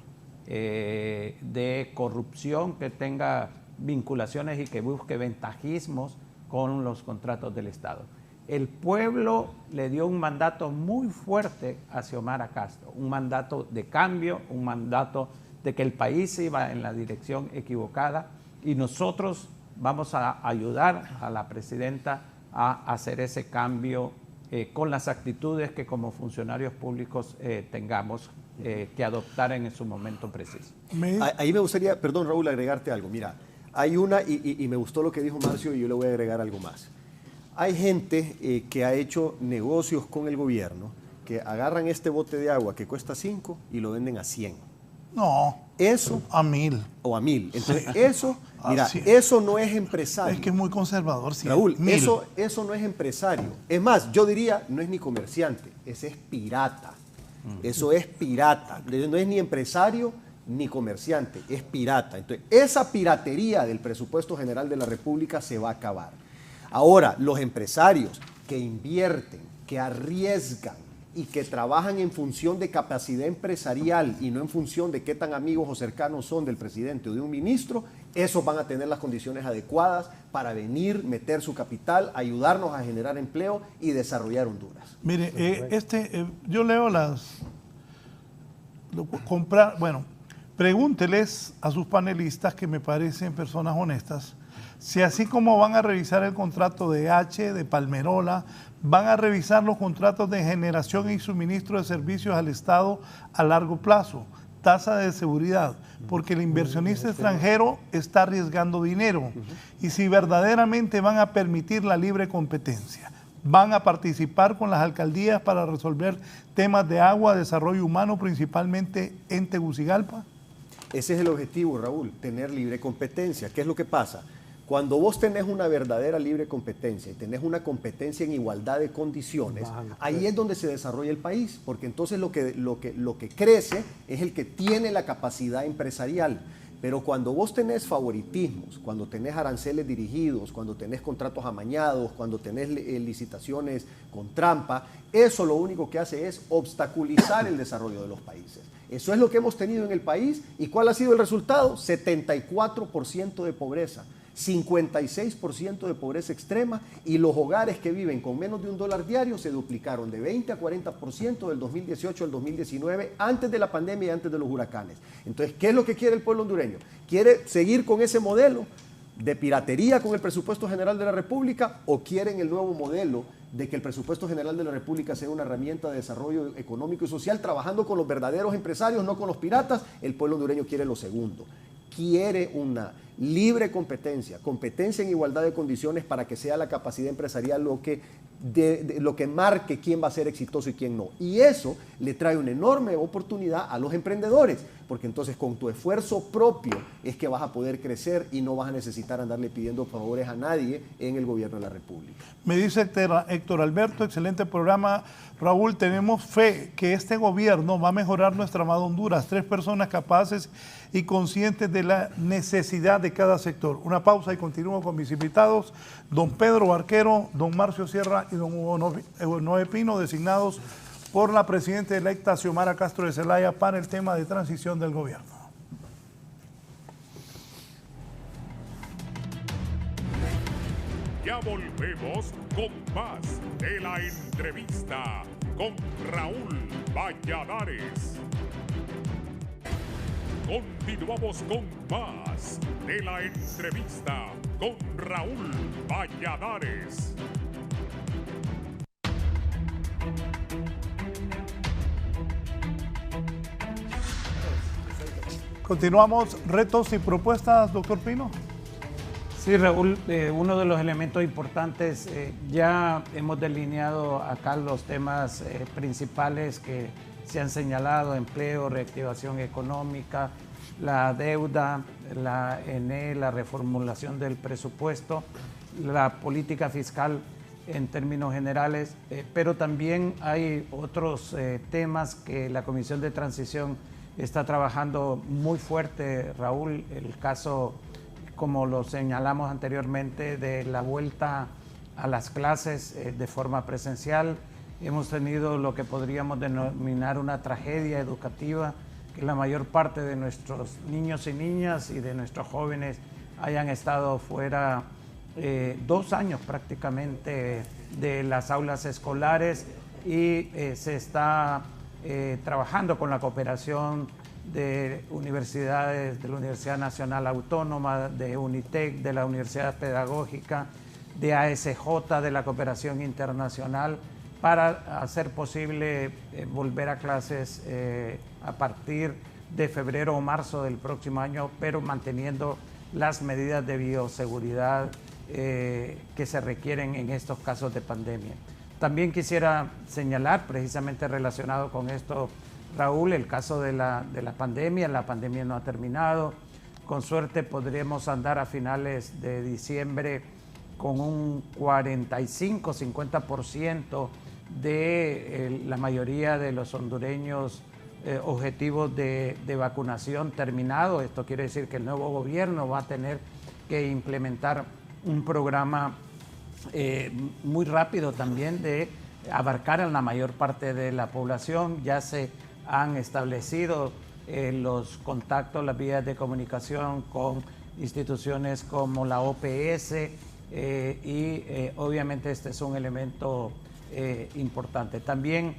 de corrupción que tenga vinculaciones y que busque ventajismos con los contratos del Estado. El pueblo le dio un mandato muy fuerte a Xiomara Castro, un mandato de cambio, un mandato de que el país iba en la dirección equivocada y nosotros vamos a ayudar a la presidenta a hacer ese cambio con las actitudes que como funcionarios públicos tengamos que adoptar en su momento preciso. Ahí me gustaría, perdón Raúl, agregarte algo. Mira, hay una, y me gustó lo que dijo Marcio y yo le voy a agregar algo más. Hay gente que ha hecho negocios con el gobierno que agarran este bote de agua que cuesta 5 y lo venden a 100. No, eso a 1000. O a 1000. Entonces eso, mira, eso no es empresario. Es que es muy conservador. Sí. Raúl, eso no es empresario. Es más, yo diría, no es ni comerciante, ese es pirata. Eso es pirata. No es ni empresario ni comerciante, es pirata. Entonces, esa piratería del presupuesto general de la República se va a acabar. Ahora, los empresarios que invierten, que arriesgan y que trabajan en función de capacidad empresarial y no en función de qué tan amigos o cercanos son del presidente o de un ministro, esos van a tener las condiciones adecuadas para venir, meter su capital, ayudarnos a generar empleo y desarrollar Honduras. Mire, yo leo pregúnteles a sus panelistas, que me parecen personas honestas, si así como van a revisar el contrato de de Palmerola, van a revisar los contratos de generación y suministro de servicios al Estado a largo plazo, tasa de seguridad, porque el inversionista extranjero está arriesgando dinero, y si verdaderamente van a permitir la libre competencia, van a participar con las alcaldías para resolver temas de agua, desarrollo humano, principalmente en Tegucigalpa. Ese es el objetivo, Raúl, tener libre competencia. ¿Qué es lo que pasa? Cuando vos tenés una verdadera libre competencia y tenés una competencia en igualdad de condiciones, ahí es donde se desarrolla el país, porque entonces lo que crece es el que tiene la capacidad empresarial. Pero cuando vos tenés favoritismos, cuando tenés aranceles dirigidos, cuando tenés contratos amañados, cuando tenés licitaciones con trampa, eso lo único que hace es obstaculizar el desarrollo de los países. Eso es lo que hemos tenido en el país. ¿Y cuál ha sido el resultado? 74% de pobreza, 56% de pobreza extrema, y los hogares que viven con menos de $1 diario se duplicaron de 20 a 40% del 2018 al 2019, antes de la pandemia y antes de los huracanes. Entonces, ¿qué es lo que quiere el pueblo hondureño? ¿Quiere seguir con ese modelo de piratería con el presupuesto general de la República, o quieren el nuevo modelo de que el presupuesto general de la República sea una herramienta de desarrollo económico y social, trabajando con los verdaderos empresarios, no con los piratas? El pueblo hondureño quiere lo segundo. Quiere una libre competencia, competencia en igualdad de condiciones, para que sea la capacidad empresarial lo que marque quién va a ser exitoso y quién no. Y eso le trae una enorme oportunidad a los emprendedores, porque entonces con tu esfuerzo propio es que vas a poder crecer y no vas a necesitar andarle pidiendo favores a nadie en el gobierno de la República. Me dice Héctor Alberto, excelente programa. Raúl, tenemos fe que este gobierno va a mejorar nuestra amada Honduras. 3 personas capaces y conscientes de la necesidad de cada sector. Una pausa y continúo con mis invitados, don Pedro Barquero, don Marcio Sierra y don Hugo Noé Pino, designados por la presidenta electa Xiomara Castro de Zelaya para el tema de transición del gobierno. Ya volvemos con más de la entrevista con Raúl Valladares. Continuamos con más de la entrevista con Raúl Valladares. Continuamos, retos y propuestas, doctor Pino. Sí, Raúl, uno de los elementos importantes, ya hemos delineado acá los temas principales que se han señalado: empleo, reactivación económica, la deuda, la ENE, la reformulación del presupuesto, la política fiscal en términos generales, pero también hay otros temas que la Comisión de Transición está trabajando muy fuerte, Raúl. El caso, como lo señalamos anteriormente, de la vuelta a las clases de forma presencial. Hemos tenido lo que podríamos denominar una tragedia educativa, que la mayor parte de nuestros niños y niñas y de nuestros jóvenes hayan estado fuera 2 años prácticamente de las aulas escolares, y se está trabajando con la cooperación de universidades, de la Universidad Nacional Autónoma, de UNITEC, de la Universidad Pedagógica, de ASJ, de la Cooperación Internacional, para hacer posible volver a clases a partir de febrero o marzo del próximo año, pero manteniendo las medidas de bioseguridad que se requieren en estos casos de pandemia. También quisiera señalar, precisamente relacionado con esto, Raúl, el caso de la pandemia. La pandemia no ha terminado. Con suerte podremos andar a finales de diciembre con un 45-50% de la mayoría de los hondureños objetivos de vacunación terminado. Esto quiere decir que el nuevo gobierno va a tener que implementar un programa muy rápido también de abarcar a la mayor parte de la población. Ya se han establecido los contactos, las vías de comunicación con instituciones como la OPS, y obviamente este es un elemento importante. También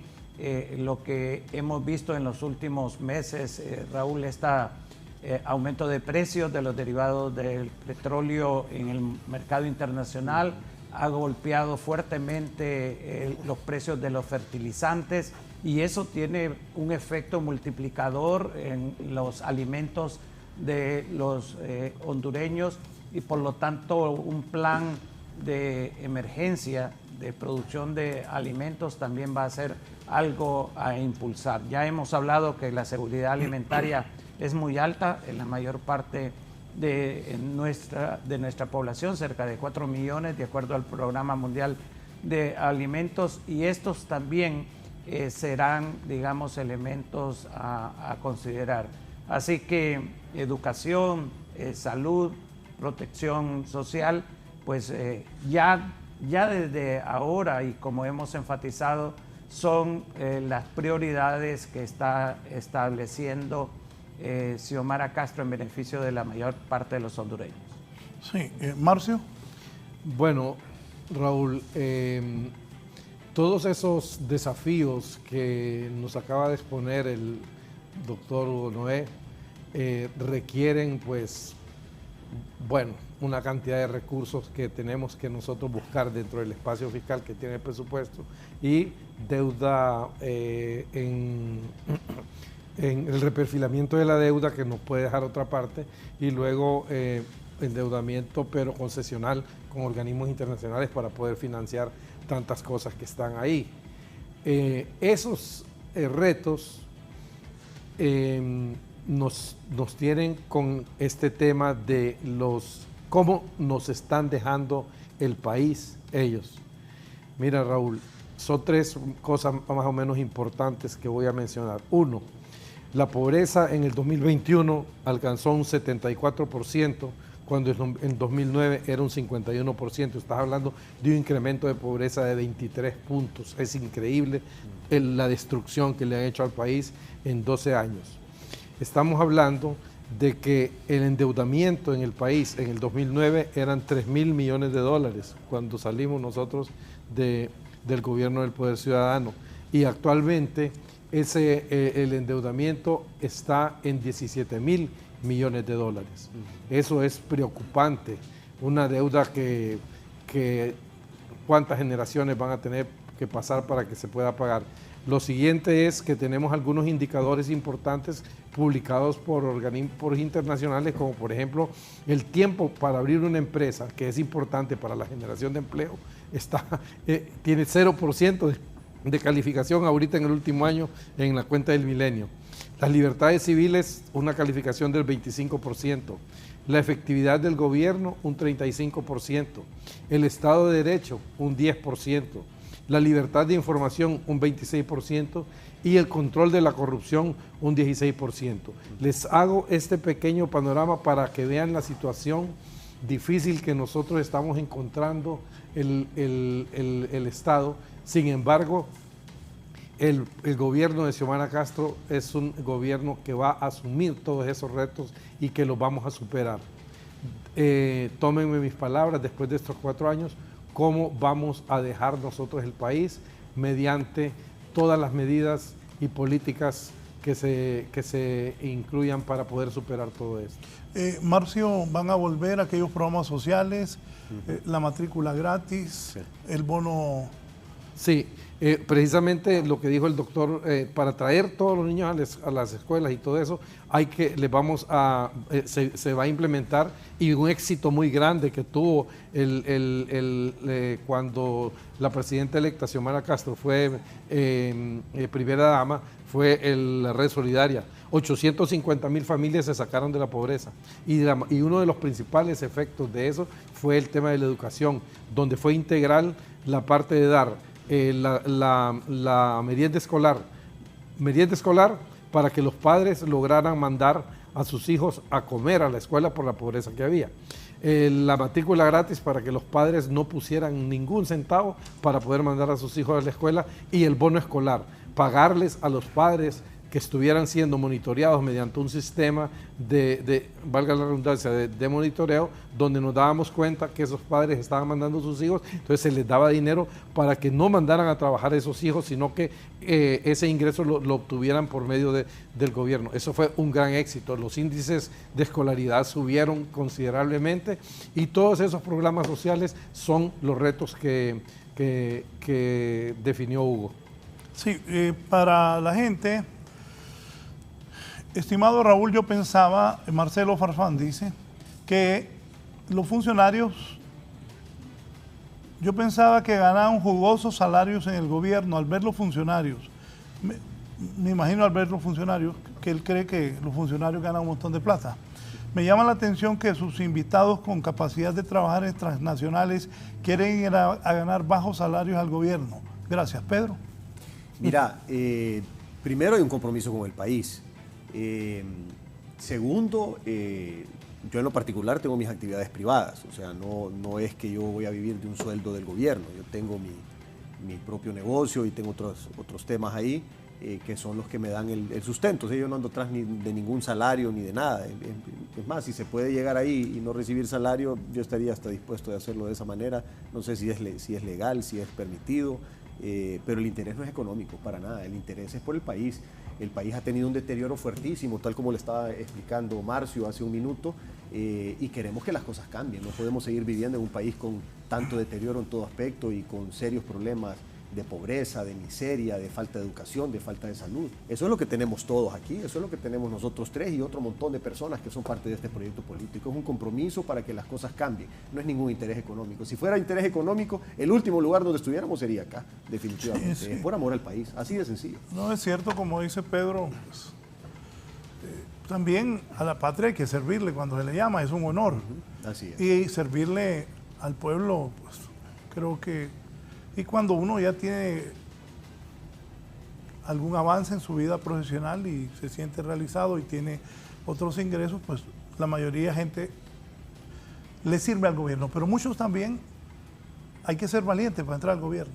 lo que hemos visto en los últimos meses, Raúl, aumento de precios de los derivados del petróleo en el mercado internacional ha golpeado fuertemente los precios de los fertilizantes, y eso tiene un efecto multiplicador en los alimentos de los hondureños, y por lo tanto un plan de emergencia de producción de alimentos también va a ser algo a impulsar. Ya hemos hablado que la seguridad alimentaria es muy alta en la mayor parte de nuestra población, cerca de 4 millones, de acuerdo al Programa Mundial de Alimentos, y estos también serán, digamos, elementos a considerar. Así que educación, salud, protección social, pues ya desde ahora, y como hemos enfatizado, son las prioridades que está estableciendo Xiomara Castro en beneficio de la mayor parte de los hondureños. Sí, Marcio. Bueno, Raúl, todos esos desafíos que nos acaba de exponer el doctor Hugo Noé requieren, pues, bueno, una cantidad de recursos que tenemos que nosotros buscar dentro del espacio fiscal que tiene el presupuesto y deuda en el reperfilamiento de la deuda que nos puede dejar otra parte y luego endeudamiento pero concesional con organismos internacionales para poder financiar tantas cosas que están ahí. Esos retos nos tienen con este tema de cómo nos están dejando el país ellos. Mira, Raúl, son tres cosas más o menos importantes que voy a mencionar. Uno, la pobreza en el 2021 alcanzó un 74%, cuando en 2009 era un 51%. Estás hablando de un incremento de pobreza de 23 puntos. Es increíble la destrucción que le han hecho al país en 12 años. Estamos hablando de que el endeudamiento en el país en el 2009 eran 3.000 millones de dólares cuando salimos nosotros del gobierno del Poder Ciudadano, y actualmente el endeudamiento está en 17.000 millones de dólares. Eso es preocupante, una deuda que cuántas generaciones van a tener que pasar para que se pueda pagar. Lo siguiente es que tenemos algunos indicadores importantes publicados por organismos internacionales, como por ejemplo el tiempo para abrir una empresa, que es importante para la generación de empleo, tiene 0% de calificación ahorita en el último año en la cuenta del milenio. Las libertades civiles, una calificación del 25%. La efectividad del gobierno, un 35%. El Estado de Derecho, un 10%. La libertad de información, un 26%, y el control de la corrupción, un 16%. Les hago este pequeño panorama para que vean la situación difícil que nosotros estamos encontrando el Estado. Sin embargo, el gobierno de Xiomara Castro es un gobierno que va a asumir todos esos retos y que los vamos a superar. Tómenme mis palabras, después de estos 4 años, cómo vamos a dejar nosotros el país mediante todas las medidas y políticas que se incluyan para poder superar todo esto. Marcio, ¿van a volver aquellos programas sociales, la matrícula gratis, el bono? Sí, precisamente lo que dijo el doctor, para traer todos los niños a las escuelas y todo eso, se va a implementar, y un éxito muy grande que tuvo cuando la presidenta electa Xiomara Castro fue primera dama, fue la red solidaria. 850,000 familias se sacaron de la pobreza, y uno de los principales efectos de eso fue el tema de la educación, donde fue integral la parte de dar la merienda escolar para que los padres lograran mandar a sus hijos a comer a la escuela por la pobreza que había. La matrícula gratis para que los padres no pusieran ningún centavo para poder mandar a sus hijos a la escuela, y el bono escolar, pagarles a los padres que estuvieran siendo monitoreados mediante un sistema valga la redundancia, de monitoreo, donde nos dábamos cuenta que esos padres estaban mandando a sus hijos, entonces se les daba dinero para que no mandaran a trabajar a esos hijos, sino que ese ingreso lo obtuvieran por medio del gobierno. Eso fue un gran éxito. Los índices de escolaridad subieron considerablemente, y todos esos programas sociales son los retos que definió Hugo. Sí, para la gente, estimado Raúl, yo pensaba, Marcelo Farfán dice, que los funcionarios, yo pensaba que ganaban jugosos salarios en el gobierno al ver los funcionarios. Me imagino al ver los funcionarios, que él cree que los funcionarios ganan un montón de plata. Me llama la atención que sus invitados con capacidad de trabajar en transnacionales quieren ir a ganar bajos salarios al gobierno. Gracias, Pedro. Mira, primero hay un compromiso con el país. Segundo, yo en lo particular tengo mis actividades privadas, o sea, no es que yo voy a vivir de un sueldo del gobierno, yo tengo mi propio negocio y tengo otros temas ahí que son los que me dan el sustento. O sea, yo no ando atrás ni de ningún salario ni de nada. Es más, si se puede llegar ahí y no recibir salario, yo estaría hasta dispuesto de hacerlo de esa manera. No sé si es legal, si es permitido, pero el interés no es económico, para nada. El interés es por el país. El país ha tenido un deterioro fuertísimo, tal como le estaba explicando Marcio hace un minuto, y queremos que las cosas cambien. No podemos seguir viviendo en un país con tanto deterioro en todo aspecto y con serios problemas de pobreza, de miseria, de falta de educación, de falta de salud. Eso es lo que tenemos todos aquí, eso es lo que tenemos nosotros tres y otro montón de personas que son parte de este proyecto político. Es un compromiso para que las cosas cambien, no es ningún interés económico. Si fuera interés económico, el último lugar donde estuviéramos sería acá, definitivamente. Sí, sí. Es por amor al país, así de sencillo. No, es cierto, como dice Pedro, pues, también a la patria hay que servirle cuando se le llama, es un honor. Así es. Y servirle al pueblo, pues creo que... Y cuando uno ya tiene algún avance en su vida profesional y se siente realizado y tiene otros ingresos, pues la mayoría de gente le sirve al gobierno. Pero muchos también hay que ser valientes para entrar al gobierno.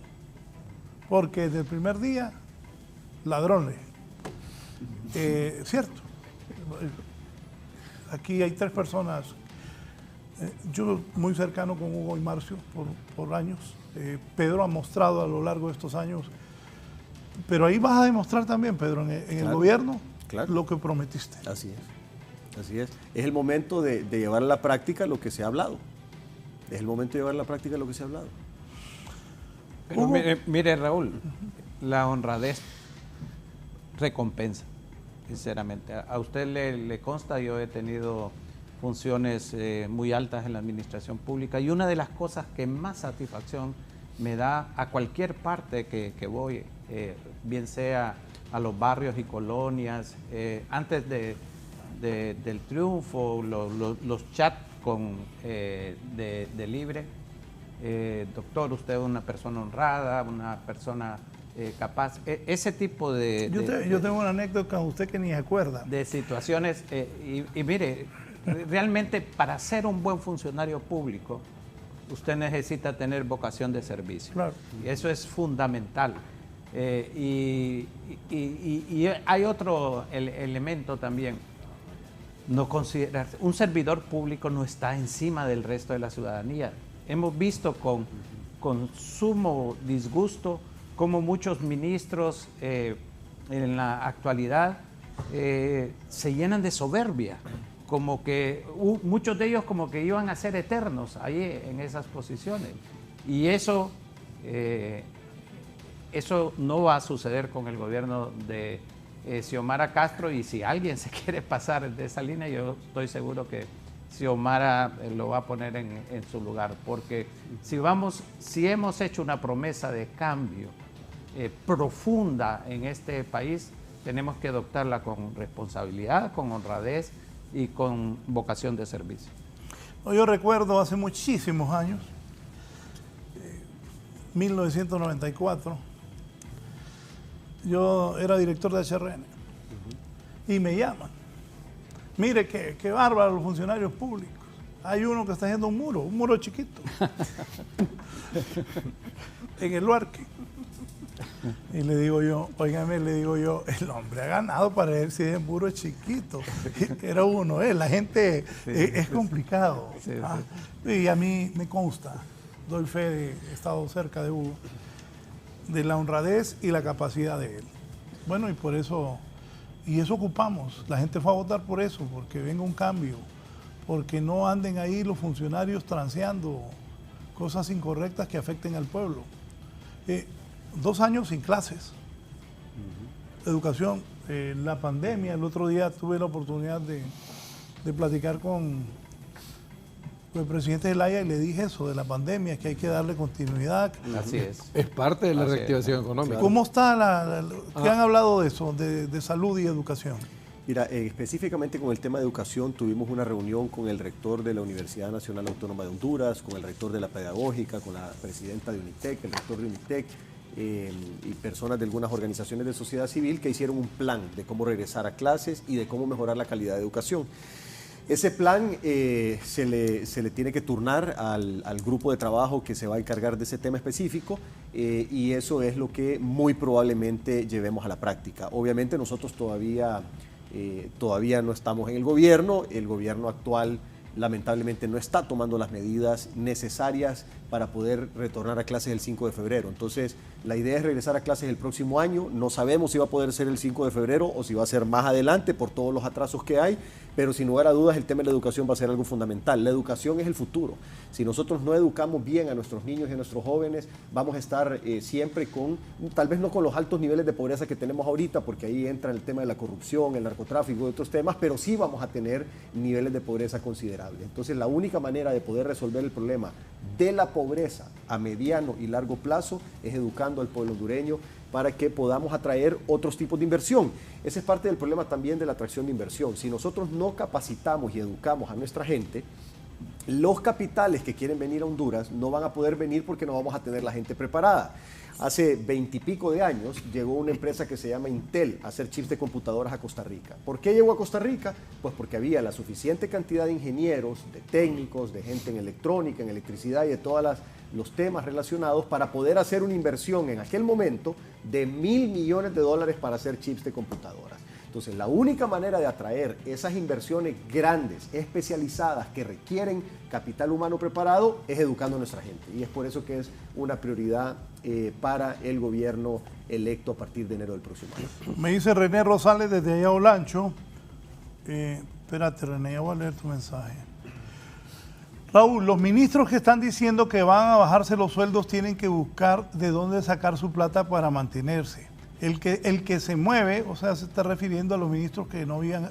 Porque desde el primer día, ladrones. Cierto. Aquí hay 3 personas. Yo muy cercano con Hugo y Marcio por años. Pedro ha mostrado a lo largo de estos años, pero ahí vas a demostrar también, Pedro, en el gobierno, lo que prometiste. Así es, así es. Es el momento de llevar a la práctica lo que se ha hablado. Es el momento de llevar a la práctica lo que se ha hablado. Pero mire, Raúl, la honradez recompensa, sinceramente. A usted le consta, yo he tenido funciones muy altas en la administración pública y una de las cosas que más satisfacción me da a cualquier parte que voy, bien sea a los barrios y colonias, antes del triunfo, los chats de Libre, doctor, usted es una persona honrada, una persona capaz, ese tipo de... Yo tengo una anécdota con usted que ni se acuerda. De situaciones, y mire, realmente para ser un buen funcionario público, usted necesita tener vocación de servicio. Claro. Y eso es fundamental. Y hay otro elemento también. No considerar, un servidor público no está encima del resto de la ciudadanía. Hemos visto con sumo disgusto cómo muchos ministros en la actualidad se llenan de soberbia. Como que muchos de ellos como que iban a ser eternos ahí en esas posiciones. Y eso no va a suceder con el gobierno de Xiomara Castro, y si alguien se quiere pasar de esa línea, yo estoy seguro que Xiomara lo va a poner en su lugar, porque si hemos hecho una promesa de cambio profunda en este país, tenemos que adoptarla con responsabilidad, con honradez y con vocación de servicio. Yo recuerdo hace muchísimos años, 1994, yo era director de HRN y me llaman. Mire qué bárbaro los funcionarios públicos. Hay uno que está haciendo un muro chiquito, en el Luarque. Y le digo yo, óigame, el hombre ha ganado para ver si el muro es chiquito. Era uno, la gente es complicado. Sí. Y a mí me consta, doy fe de he estado cerca de Hugo, de la honradez y la capacidad de él. Bueno, y por eso, y eso ocupamos. La gente fue a votar por eso, porque venga un cambio, porque no anden ahí los funcionarios transeando cosas incorrectas que afecten al pueblo. 2 años sin clases, educación, la pandemia. El otro día tuve la oportunidad de platicar con el presidente de Zelaya y le dije eso de la pandemia, que hay que darle continuidad. Así es. Es parte de la reactivación económica. ¿Cómo está qué han hablado de eso, de salud y educación? Mira, específicamente con el tema de educación, tuvimos una reunión con el rector de la Universidad Nacional Autónoma de Honduras, con el rector de la Pedagógica, con la presidenta de UNITEC, el rector de UNITEC. y personas de algunas organizaciones de sociedad civil que hicieron un plan de cómo regresar a clases y de cómo mejorar la calidad de educación. Ese plan se le tiene que turnar al grupo de trabajo que se va a encargar de ese tema específico y eso es lo que muy probablemente llevemos a la práctica. Obviamente nosotros todavía no estamos en el gobierno actual lamentablemente no está tomando las medidas necesarias para poder retornar a clases el 5 de febrero. Entonces, la idea es regresar a clases el próximo año. No sabemos si va a poder ser el 5 de febrero o si va a ser más adelante por todos los atrasos que hay, pero sin lugar a dudas el tema de la educación va a ser algo fundamental. La educación es el futuro. Si nosotros no educamos bien a nuestros niños y a nuestros jóvenes, vamos a estar siempre con, tal vez no con los altos niveles de pobreza que tenemos ahorita, porque ahí entra el tema de la corrupción, el narcotráfico y otros temas, pero sí vamos a tener niveles de pobreza considerables. Entonces, la única manera de poder resolver el problema de la pobreza a mediano y largo plazo es educando al pueblo hondureño para que podamos atraer otros tipos de inversión. Ese es parte del problema también de la atracción de inversión. Si nosotros no capacitamos y educamos a nuestra gente, los capitales que quieren venir a Honduras no van a poder venir porque no vamos a tener la gente preparada. Hace 20 y pico de años llegó una empresa que se llama Intel a hacer chips de computadoras a Costa Rica. ¿Por qué llegó a Costa Rica? Pues porque había la suficiente cantidad de ingenieros, de técnicos, de gente en electrónica, en electricidad y de todos los temas relacionados para poder hacer una inversión en aquel momento de $1.000 millones para hacer chips de computadoras. Entonces, la única manera de atraer esas inversiones grandes, especializadas, que requieren capital humano preparado, es educando a nuestra gente. Y es por eso que es una prioridad para el gobierno electo a partir de enero del próximo año. Me dice René Rosales desde allá Olancho. Espérate, René, ya voy a leer tu mensaje. Raúl, los ministros que están diciendo que van a bajarse los sueldos tienen que buscar de dónde sacar su plata para mantenerse. El que se mueve, o sea, se está refiriendo a los ministros que no habían...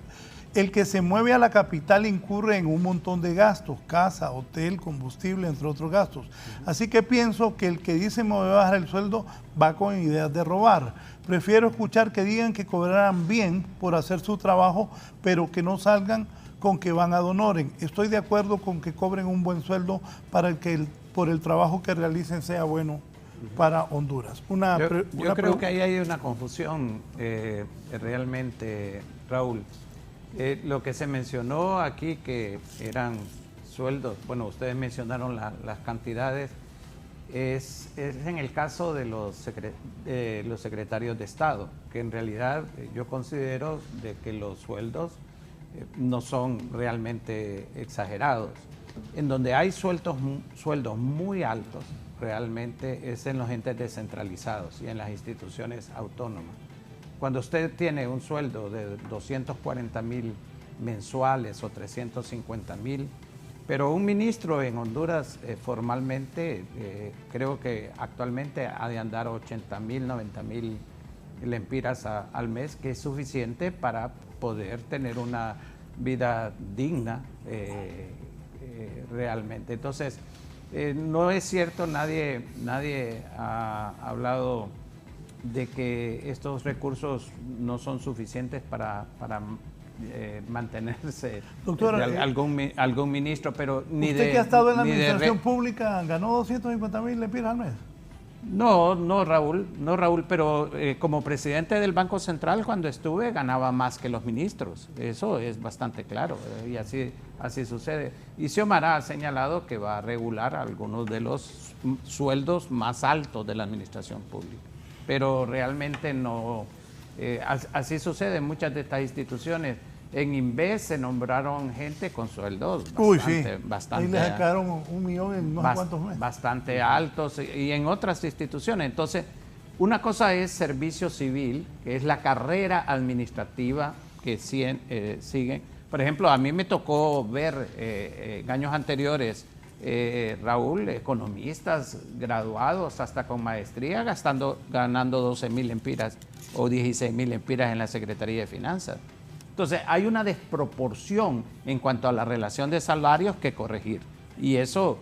El que se mueve a la capital incurre en un montón de gastos, casa, hotel, combustible, entre otros gastos. Así que pienso que el que dice me voy a bajar el sueldo va con ideas de robar. Prefiero escuchar que digan que cobrarán bien por hacer su trabajo, pero que no salgan con que van ad honorem. Estoy de acuerdo con que cobren un buen sueldo para que por el trabajo que realicen sea bueno para Honduras. Yo creo que ahí hay una confusión realmente, Raúl. Lo que se mencionó aquí que eran sueldos, bueno, ustedes mencionaron las cantidades, es en el caso de los secretarios de Estado, que en realidad yo considero de que los sueldos no son realmente exagerados. En donde hay sueldos muy altos, realmente es en los entes descentralizados y en las instituciones autónomas. Cuando usted tiene un sueldo de 240,000 mensuales o 350,000, pero un ministro en Honduras formalmente creo que actualmente ha de andar 80,000, 90,000 lempiras al mes, que es suficiente para poder tener una vida digna realmente. Entonces, no es cierto, nadie ha hablado de que estos recursos no son suficientes para mantenerse. Doctora, algún ministro, pero ni ¿usted que ha estado en la administración pública ganó 250,000 lempiras al mes? No, Raúl, pero como presidente del Banco Central cuando estuve ganaba más que los ministros, eso es bastante claro y así sucede. Y Xiomara ha señalado que va a regular algunos de los sueldos más altos de la administración pública, pero realmente no, así sucede en muchas de estas instituciones. En Inves se nombraron gente con sueldos bastante, ahí le sacaron 1 millón en no sé cuántos meses. Bastante altos y en otras instituciones. Entonces, una cosa es servicio civil, que es la carrera administrativa que siguen. Por ejemplo, a mí me tocó ver en años anteriores, Raúl, economistas graduados hasta con maestría ganando 12,000 lempiras o 16,000 lempiras en la Secretaría de Finanzas. Entonces, hay una desproporción en cuanto a la relación de salarios que corregir. Y eso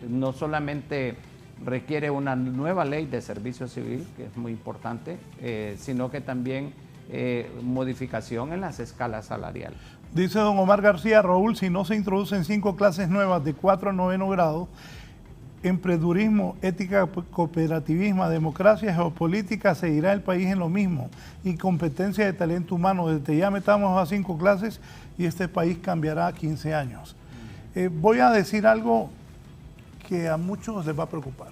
no solamente requiere una nueva ley de servicio civil, que es muy importante, sino que también modificación en las escalas salariales. Dice don Omar García, Raúl, si no se introducen 5 clases nuevas de 4 a 9 grado, emprendedurismo, ética, cooperativismo, democracia, geopolítica, seguirá el país en lo mismo. Y competencia de talento humano, desde ya metamos a 5 clases y este país cambiará 15 años. Voy a decir algo que a muchos les va a preocupar.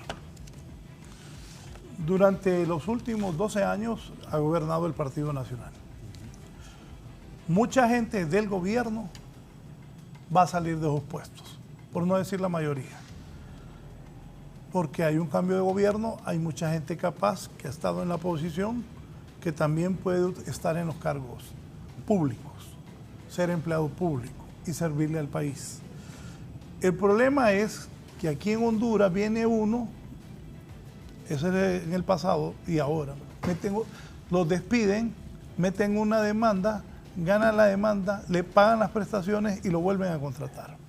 Durante los últimos 12 años ha gobernado el Partido Nacional. Mucha gente del gobierno va a salir de esos puestos, por no decir la mayoría. Porque hay un cambio de gobierno, hay mucha gente capaz que ha estado en la oposición, que también puede estar en los cargos públicos, ser empleado público y servirle al país. El problema es que aquí en Honduras viene uno, eso es en el pasado y ahora, los despiden, meten una demanda, ganan la demanda, le pagan las prestaciones y lo vuelven a contratar.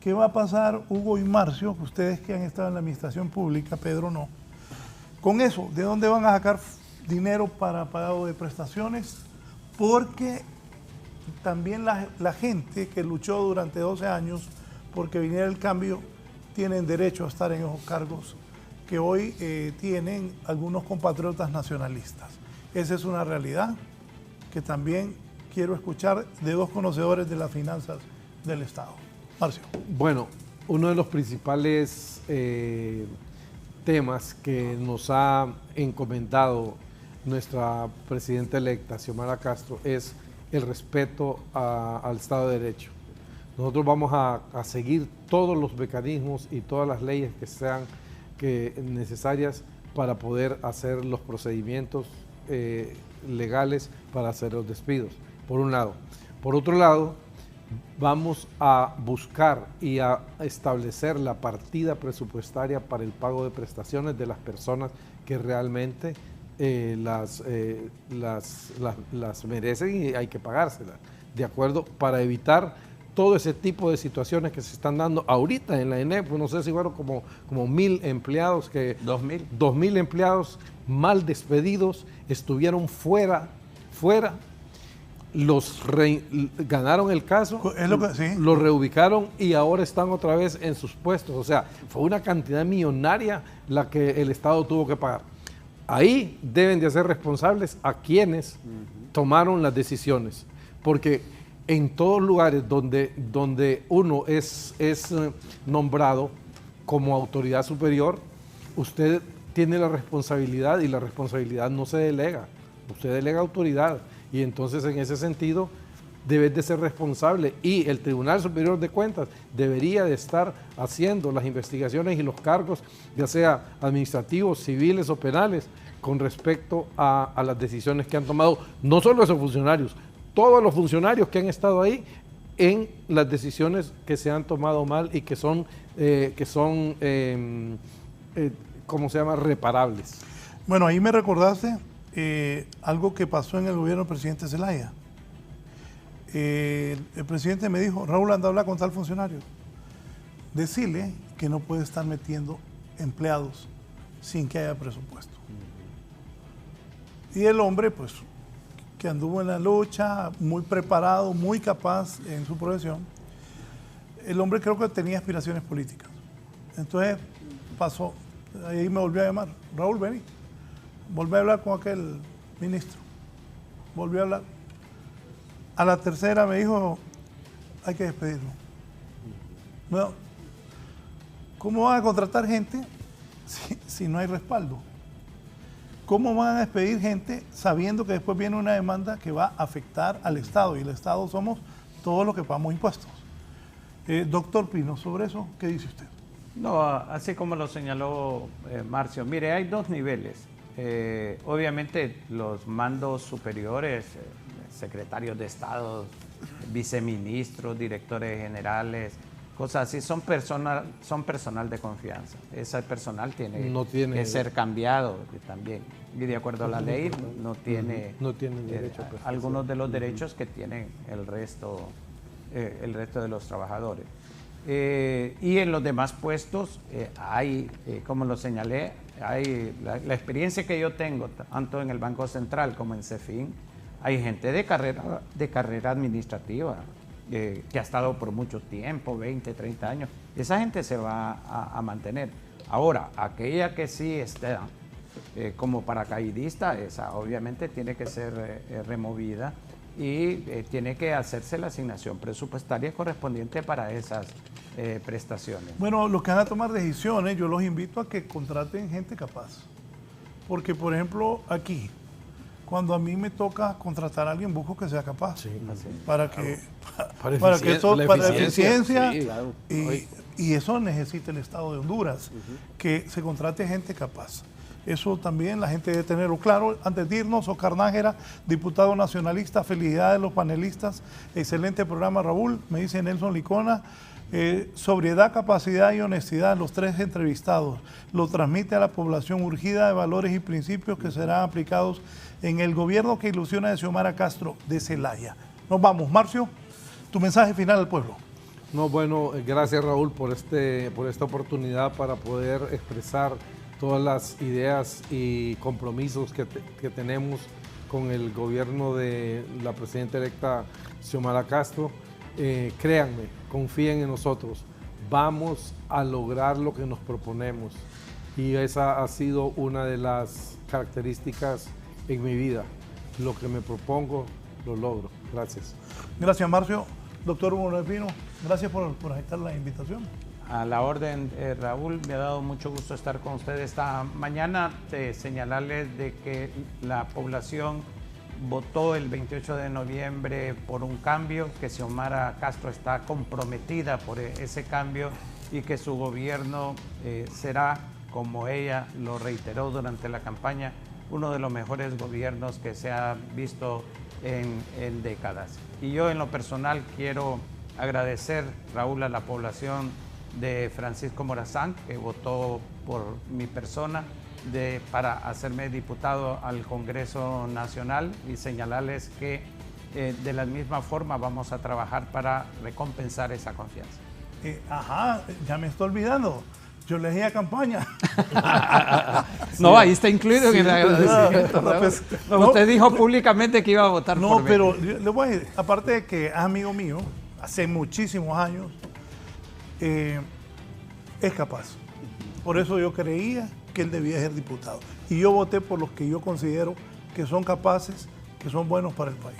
¿Qué va a pasar, Hugo y Marcio, ustedes que han estado en la administración pública, Pedro no? Con eso, ¿de dónde van a sacar dinero para pago de prestaciones? Porque también la gente que luchó durante 12 años porque viniera el cambio, tienen derecho a estar en esos cargos que hoy tienen algunos compatriotas nacionalistas. Esa es una realidad que también quiero escuchar de 2 conocedores de las finanzas del Estado. Marcio. Bueno, uno de los principales temas que nos ha encomendado nuestra presidenta electa, Xiomara Castro, es el respeto al Estado de Derecho. Nosotros vamos a seguir todos los mecanismos y todas las leyes que sean necesarias para poder hacer los procedimientos legales para hacer los despidos, por un lado. Por otro lado, vamos a buscar y a establecer la partida presupuestaria para el pago de prestaciones de las personas que realmente las merecen y hay que pagárselas, ¿de acuerdo? Para evitar todo ese tipo de situaciones que se están dando ahorita en la ENEP, pues no sé si fueron como 1.000 empleados, 2.000 empleados mal despedidos, estuvieron fuera, ganaron el caso, los reubicaron y ahora están otra vez en sus puestos. O sea, fue una cantidad millonaria la que el Estado tuvo que pagar. Ahí deben de ser responsables a quienes tomaron las decisiones, porque en todos lugares donde uno es nombrado como autoridad superior, usted tiene la responsabilidad y la responsabilidad no se delega, usted delega autoridad. Y entonces en ese sentido debe de ser responsable y el Tribunal Superior de Cuentas debería de estar haciendo las investigaciones y los cargos, ya sea administrativos, civiles o penales, con respecto a las decisiones que han tomado, no solo esos funcionarios, todos los funcionarios que han estado ahí en las decisiones que se han tomado mal y que son ¿cómo se llama?, reparables. Bueno, ahí me recordaste algo que pasó en el gobierno del presidente Zelaya. El presidente me dijo, Raúl, anda a hablar con tal funcionario. Decirle que no puede estar metiendo empleados sin que haya presupuesto. Y el hombre, pues, que anduvo en la lucha, muy preparado, muy capaz en su profesión, el hombre creo que tenía aspiraciones políticas. Entonces pasó, ahí me volvió a llamar, Raúl, vení. Volví a hablar con aquel ministro. Volví a hablar. A la tercera me dijo, hay que despedirlo. Bueno, ¿cómo van a contratar gente si no hay respaldo? ¿Cómo van a despedir gente sabiendo que después viene una demanda que va a afectar al Estado? Y el Estado somos todos los que pagamos impuestos. Doctor Pino, sobre eso, ¿qué dice usted? No, así como lo señaló Marcio, mire, hay 2 niveles. Obviamente los mandos superiores, secretarios de Estado, viceministros, directores generales, cosas así, son personal de confianza. Ese personal tiene que ser cambiado también. Y de acuerdo a la ley no tiene derecho a algunos de los derechos que tienen el resto de los trabajadores. Y en los demás puestos hay, como lo señalé, hay la experiencia que yo tengo, tanto en el Banco Central como en CEFIN, hay gente de carrera administrativa, que ha estado por mucho tiempo, 20, 30 años. Esa gente se va a mantener. Ahora, aquella que sí está como paracaidista, esa obviamente tiene que ser removida y tiene que hacerse la asignación presupuestaria correspondiente para esas prestaciones. Bueno, los que van a tomar decisiones, yo los invito a que contraten gente capaz. Porque, por ejemplo, aquí, cuando a mí me toca contratar a alguien, busco que sea capaz. Sí, para que para eficiencia. Sí, claro. Y eso necesita el Estado de Honduras, que se contrate gente capaz. Eso también la gente debe tenerlo claro. Antes de irnos, Oscar Nájera, diputado nacionalista, felicidades a los panelistas. Excelente programa, Raúl. Me dice Nelson Licona. Sobriedad, capacidad y honestidad, los tres entrevistados. Lo transmite a la población urgida de valores y principios que serán aplicados en el gobierno que ilusiona de Xiomara Castro de Celaya. Nos vamos. Marcio, tu mensaje final al pueblo. No, bueno, gracias Raúl por esta oportunidad para poder expresar todas las ideas y compromisos que tenemos con el gobierno de la presidenta electa Xiomara Castro. Créanme, confíen en nosotros, vamos a lograr lo que nos proponemos y esa ha sido una de las características en mi vida. Lo que me propongo, lo logro. Gracias. Gracias, Marcio. Doctor Hugo Pino, gracias por aceptar la invitación. A la orden, Raúl, me ha dado mucho gusto estar con ustedes esta mañana, señalarles de que la población votó el 28 de noviembre por un cambio, que Xiomara Castro está comprometida por ese cambio y que su gobierno será, como ella lo reiteró durante la campaña, uno de los mejores gobiernos que se ha visto en décadas. Y yo en lo personal quiero agradecer, Raúl, a la población de Francisco Morazán, que votó por mi persona para hacerme diputado al Congreso Nacional, y señalarles que de la misma forma vamos a trabajar para recompensar esa confianza. Ya me estoy olvidando. Yo le dije a campaña. No, ahí está incluido en el agradecimiento. Usted dijo públicamente que iba a votar por mí. No, pero le voy a decir, aparte de que es amigo mío, hace muchísimos años, es capaz. Por eso yo creía que él debía ser diputado. Y yo voté por los que yo considero que son capaces, que son buenos para el país.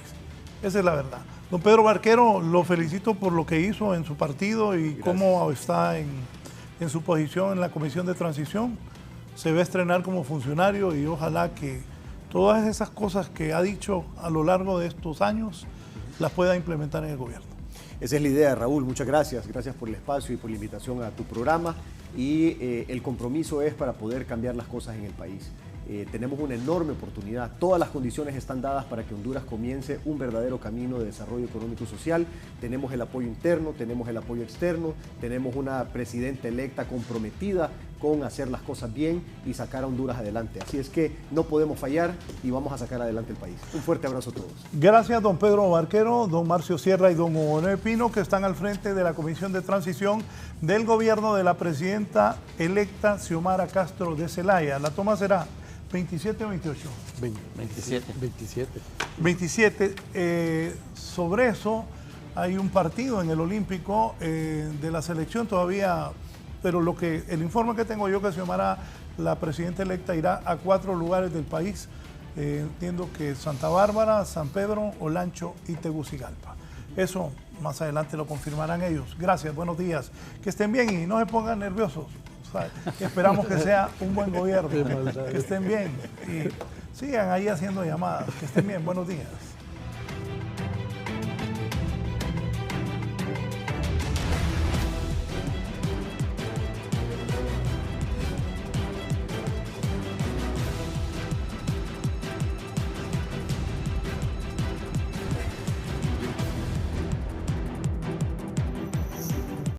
Esa es la verdad. Don Pedro Barquero, lo felicito por lo que hizo en su partido y gracias. Cómo está en su posición en la Comisión de Transición. Se va a estrenar como funcionario y ojalá que todas esas cosas que ha dicho a lo largo de estos años las pueda implementar en el gobierno. Esa es la idea, Raúl. Muchas gracias. Gracias por el espacio y por la invitación a tu programa. Y el compromiso es para poder cambiar las cosas en el país. Tenemos una enorme oportunidad. Todas las condiciones están dadas para que Honduras comience un verdadero camino de desarrollo económico y social. Tenemos el apoyo interno, tenemos el apoyo externo, tenemos una presidenta electa comprometida con hacer las cosas bien y sacar a Honduras adelante. Así es que no podemos fallar y vamos a sacar adelante el país. Un fuerte abrazo a todos. Gracias, don Pedro Barquero, don Marcio Sierra y don Hugo Pino, que están al frente de la Comisión de Transición del gobierno de la presidenta electa Xiomara Castro de Celaya. La toma será 27 o 28? 27. Sobre eso hay un partido en el Olímpico de la selección todavía, pero el informe que tengo yo que Xiomara, la presidenta electa, irá a 4 lugares del país. Entiendo que Santa Bárbara, San Pedro, Olancho y Tegucigalpa. Eso más adelante lo confirmarán ellos. Gracias, buenos días. Que estén bien y no se pongan nerviosos. Esperamos que sea un buen gobierno, que estén bien y sigan ahí haciendo llamadas. Que estén bien, buenos días.